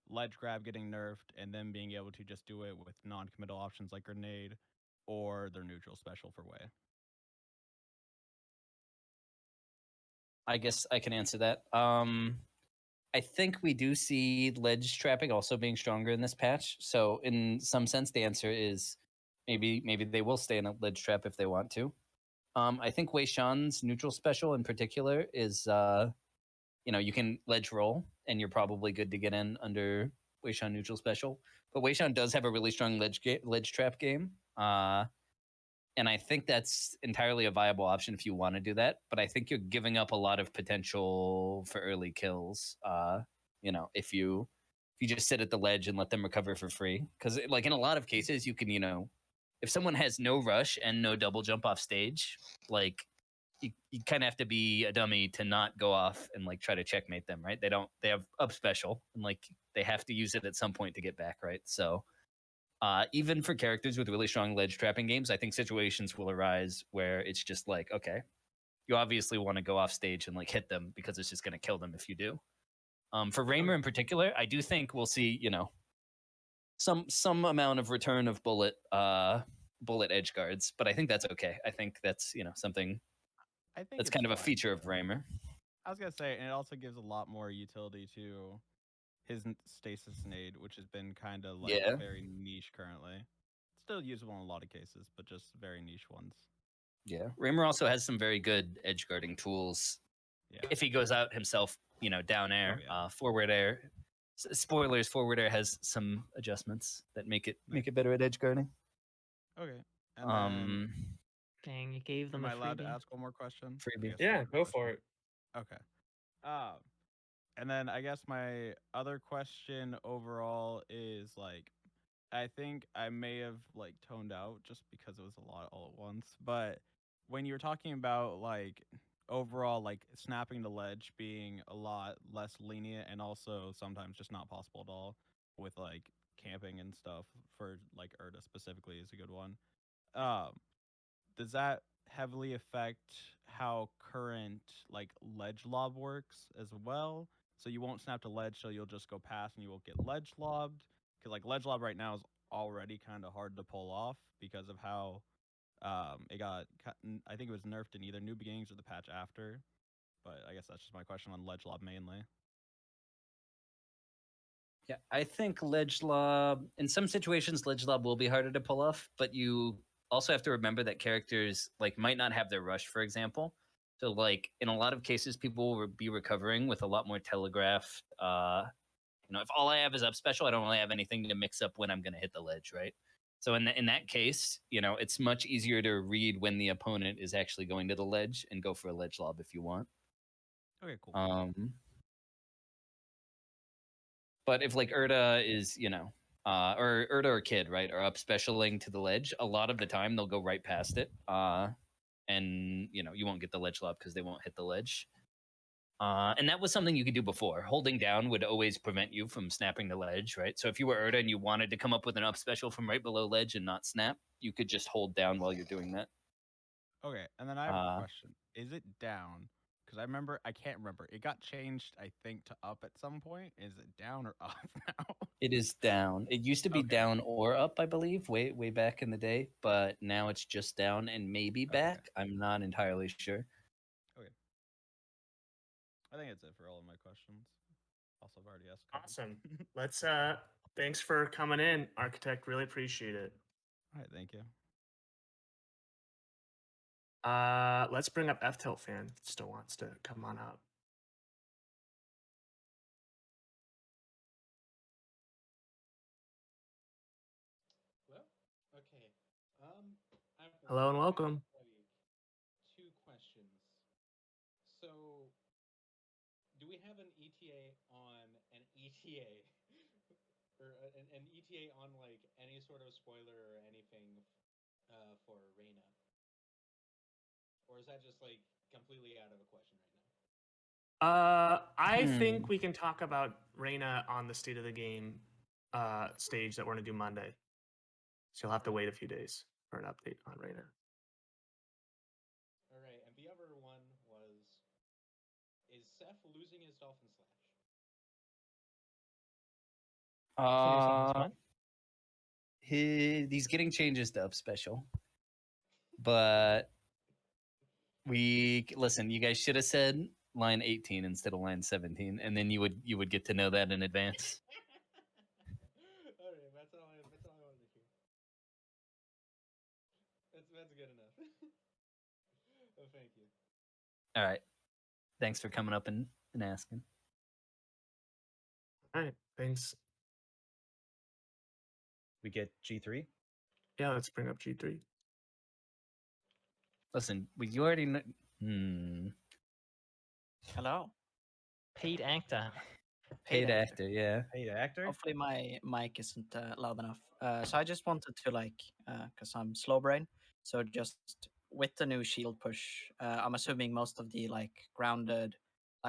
ledge grab getting nerfed and them being able to just do it with non-committal options like grenade or their neutral special for Wei? I guess I can answer that. I think we do see ledge trapping also being stronger in this patch. So in some sense, the answer is maybe they will stay in a ledge trap if they want to. I think Wei Shan's neutral special in particular is, you can ledge roll and you're probably good to get in under Wei Shan neutral special. But Wei Shan does have a really strong ledge trap game. And I think that's entirely a viable option if you want to do that. But I think you're giving up a lot of potential for early kills. If you just sit at the ledge and let them recover for free, because like in a lot of cases, you can if someone has no rush and no double jump off stage, like you kind of have to be a dummy to not go off and like try to checkmate them, right? They have up special and like they have to use it at some point to get back, right? So. Even for characters with really strong ledge trapping games, I think situations will arise where it's just like, okay, you obviously want to go off stage and like hit them because it's just going to kill them if you do. For Raimer in particular, I do think we'll see, some amount of return of bullet edge guards, but I think that's okay. I think that's something I think that's kind of a feature of Raimer. I was gonna say, and it also gives a lot more utility to his stasis nade, which has been kind of like very niche currently. Still usable in a lot of cases, but just very niche ones. Yeah, Raimer also has some very good edge guarding tools. Yeah. If he goes out himself, down air, forward air. Spoilers: forward air has some adjustments that make it better at edge guarding. Okay. And dang, you gave them. Am I allowed to ask one more question? Freebie. Yeah, go for it. Okay. And then I guess my other question overall is like, I think I may have like toned out just because it was a lot all at once. But when you're talking about like overall like snapping the ledge being a lot less lenient and also sometimes just not possible at all with like camping and stuff for like Urda specifically is a good one. Does that heavily affect how current like ledge lob works as well? So you won't snap to ledge, so you'll just go past and you won't get ledge lobbed. Because like ledge lob right now is already kind of hard to pull off because of how it got. I think it was nerfed in either New Beginnings or the patch after. But I guess that's just my question on ledge lob mainly. Yeah, I think ledge lob in some situations ledge lob will be harder to pull off, but you also have to remember that characters like might not have their rush, for example. So like in a lot of cases, people will be recovering with a lot more telegraphed. If all I have is up special, I don't really have anything to mix up when I'm going to hit the ledge, right? So in that case, it's much easier to read when the opponent is actually going to the ledge and go for a ledge lob if you want. Okay, cool. But if like Urda is, or Urda or Kid, right, are up specialing to the ledge, a lot of the time they'll go right past it. And you won't get the ledge lob because they won't hit the ledge. And that was something you could do before. Holding down would always prevent you from snapping the ledge, right? So if you were Urda and you wanted to come up with an up special from right below ledge and not snap, you could just hold down while you're doing that. Okay, and then I have a question. Is it down? Because I can't remember. It got changed, I think, to up at some point. Is it down or up now? It is down. It used to be down or up, I believe, way back in the day, but now it's just down and maybe back. I'm not entirely sure. Okay. I think that's it for all of my questions. Also, I've already asked. Awesome. Let's thanks for coming in, Architect. Really appreciate it. All right, thank you. Let's bring up F-Tilt fan. Still wants to come on up. Hello? Okay. Hello and welcome. Two questions. So, do we have an ETA on an ETA? Or an ETA on like any sort of spoiler or anything for Reyna? Or is that just like completely out of the question right now? I think we can talk about Reyna on the State of the Game stage that we're going to do Monday. So you'll have to wait a few days for an update on Reyna. All right, and the other one was, is Seth losing his Dolphin Slash? He's getting changes to up special, but listen. You guys should have said line 18 instead of line 17, and then you would get to know that in advance. All right, that's all I wanted to hear. That's good enough. Oh, thank you. All right, thanks for coming up and asking. All right, thanks. We get G3. Yeah, let's bring up G3. Listen, you already know. Hello. Paid actor. Paid actor, yeah. Paid actor. Hopefully my mic isn't loud enough. So I just wanted to because I'm slow brain. So just with the new shield push, I'm assuming most of the grounded,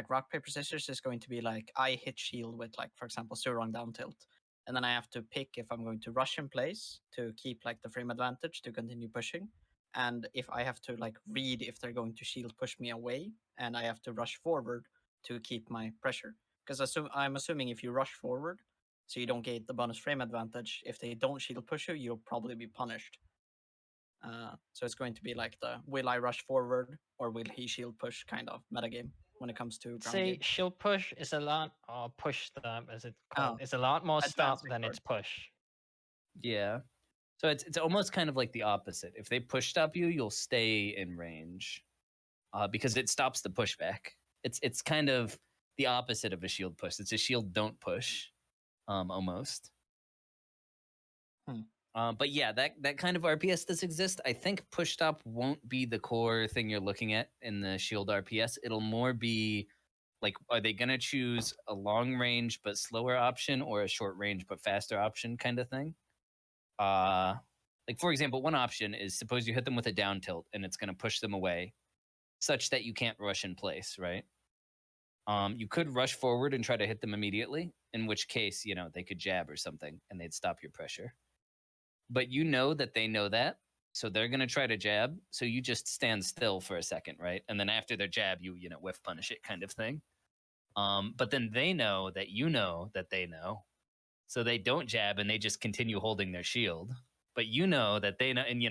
rock paper scissors is going to be I hit shield with for example Surong down tilt, and then I have to pick if I'm going to rush in place to keep the frame advantage to continue pushing, and if I have to read if they're going to shield push me away, and I have to rush forward to keep my pressure. Because I'm assuming if you rush forward, so you don't get the bonus frame advantage, if they don't shield push you, you'll probably be punished. So it's going to be the will I rush forward or will he shield push kind of metagame when it comes to ground Say game. shield push is a lot, or push stop as it's called, is a lot more stop advancing than card. it's push. Yeah. So it's almost kind of like the opposite. If they push stop you, you'll stay in range, because it stops the pushback. It's kind of the opposite of a shield push. It's a shield don't push, almost. But yeah, that kind of RPS does exist. I think push stop won't be the core thing you're looking at in the shield RPS. It'll more be are they gonna choose a long range but slower option or a short range but faster option kind of thing? For example, one option is suppose you hit them with a down tilt and it's gonna push them away, such that you can't rush in place, right? You could rush forward and try to hit them immediately, in which case, they could jab or something and they'd stop your pressure. But you know that they know that, so they're going to try to jab, so you just stand still for a second, right? And then after their jab, you whiff punish it kind of thing. But then they know that you know that they know, so they don't jab and they just continue holding their shield. But you know that they know, and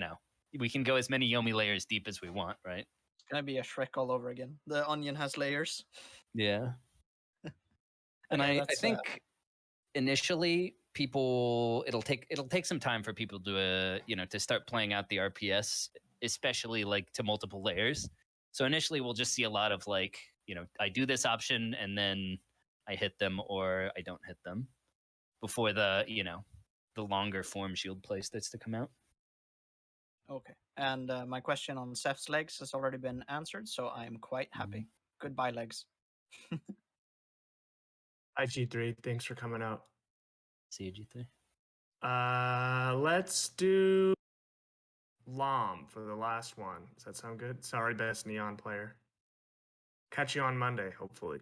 we can go as many Yomi layers deep as we want, right? It's going to be a Shrek all over again. The onion has layers. Yeah. And I think initially it'll take some time for people to to start playing out the RPS, especially to multiple layers. So initially we'll just see a lot of I do this option and then I hit them or I don't hit them before the the longer form shield play starts to come out. Okay. And my question on Seth's legs has already been answered, so I'm quite happy. Goodbye, legs. Hi, G3. Thanks for coming out. See you, G3. Let's do Lom for the last one. Does that sound good? Sorry, best Neon player. Catch you on Monday, hopefully.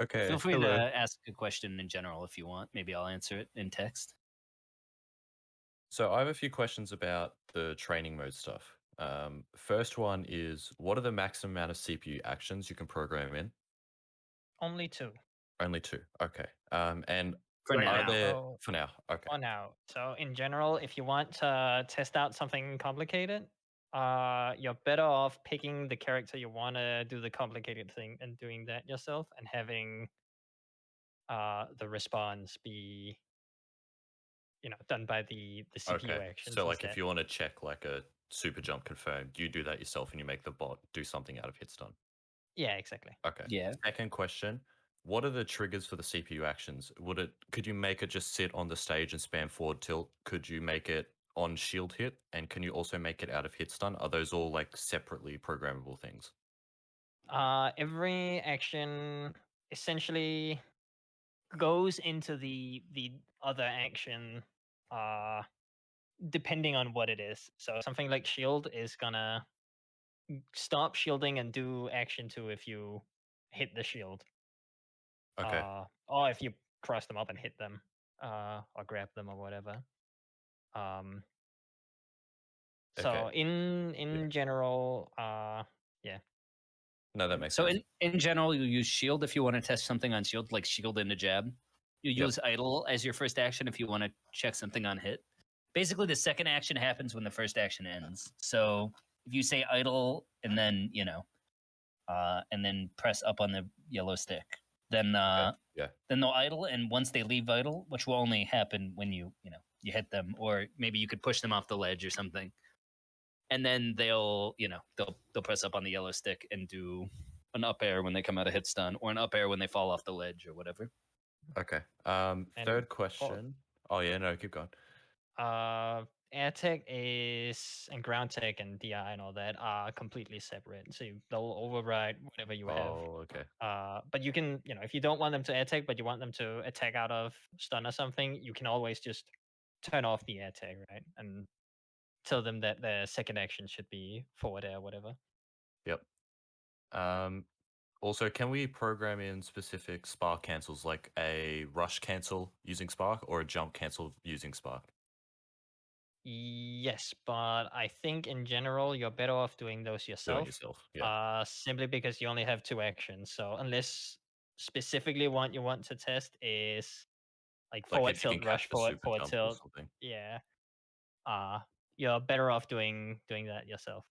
Okay. Feel free hello. to ask a question in general if you want. Maybe I'll answer it in text. So I have a few questions about the training mode stuff. First one is, what are the maximum amount of CPU actions you can program in? Only 2. Only 2. Okay. And For Right now. are there Oh. for now? Okay. For now. So in general, if you want to test out something complicated, you're better off picking the character you want to do the complicated thing and doing that yourself, and having the response be done by the CPU Okay. actions So like instead. if you want to check like a super jump confirmed, you do that yourself and you make the bot do something out of hit stun. Yeah, exactly. Okay. Yeah. Second question. What are the triggers for the CPU actions? Could you make it just sit on the stage and spam forward tilt? Could you make it on shield hit? And can you also make it out of hit stun? Are those all like separately programmable things? Every action essentially goes into the other action depending on what it is. So something like shield is gonna stop shielding and do action 2 if you hit the shield. Okay. Or if you cross them up and hit them, or grab them or whatever. So Okay. in general, yeah. No, that makes So sense. in general, you use shield if you want to test something on shield, like shield into jab. You Yep. use idle as your first action if you want to check something on hit. Basically, the second action happens when the first action ends. So if you say idle and then and then press up on the yellow stick, then Yeah. then they'll idle, and once they leave idle, which will only happen when you hit them, or maybe you could push them off the ledge or something, and then they'll press up on the yellow stick and do an up air when they come out of hit stun, or an up air when they fall off the ledge or whatever. Okay. And Third question. Oh yeah, no, keep going. Air tech and ground tech and DI and all that are completely separate. So they'll override whatever you have. Oh, okay. But you can, if you don't want them to air tech, but you want them to attack out of stun or something, you can always just turn off the air tag, right? And tell them that their second action should be forward air, whatever. Yep. Also, can we program in specific spark cancels, like a rush cancel using spark or a jump cancel using spark? Yes, but I think in general you're better off doing those yourself. Yeah. Simply because you only have 2 actions. So unless specifically what you want to test is like forward if you tilt, can rush catch the forward, super forward jump or tilt, something. yeah. You're better off doing that yourself.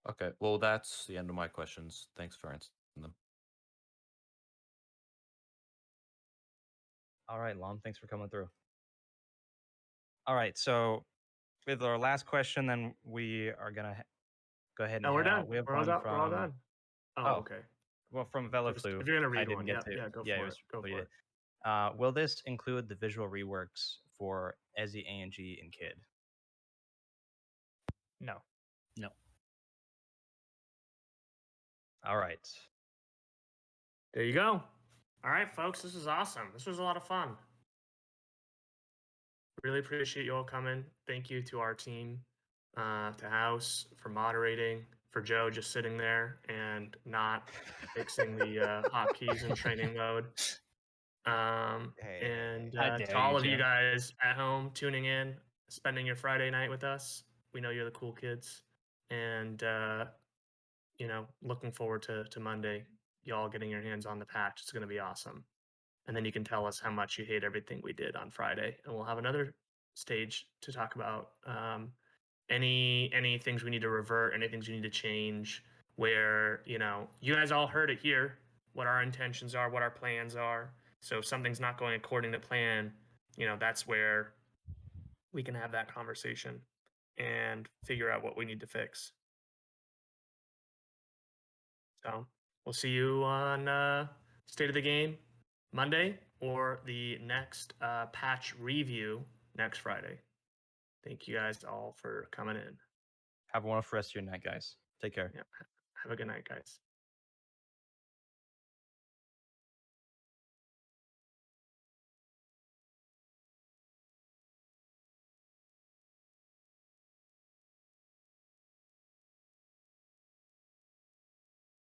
Okay. Well, that's the end of my questions. Thanks for answering them. All right, Lom, thanks for coming through. All right, so with our last question, then we are gonna go ahead and No, we're head out. done. We have We're all one done. from We're all done. Oh, okay. well, from If Velaflu. you're gonna I read didn't one, get to. go Yeah, for it it. was Go for completed. it. Will this include the visual reworks for Ezzy, ANG, and Kid? No. No. All right. There you go. All right, folks, this is awesome. This was a lot of fun. Really appreciate you all coming. Thank you to our team, to House for moderating, for Joe just sitting there and not fixing the hotkeys in training mode. And How dare to all you, of you Joe. guys at home tuning in, spending your Friday night with us. We know you're the cool kids. And, looking forward to Monday, y'all getting your hands on the patch. It's going to be awesome. And then you can tell us how much you hate everything we did on Friday, and we'll have another stage to talk about any things we need to revert, any things you need to change. Where you guys all heard it here, what our intentions are, what our plans are. So if something's not going according to plan, that's where we can have that conversation and figure out what we need to fix. So we'll see you on State of the Game Monday or the next patch review next Friday. Thank you guys all for coming in. Have a wonderful rest of your night, guys. Take care. Yeah. Have a good night, guys.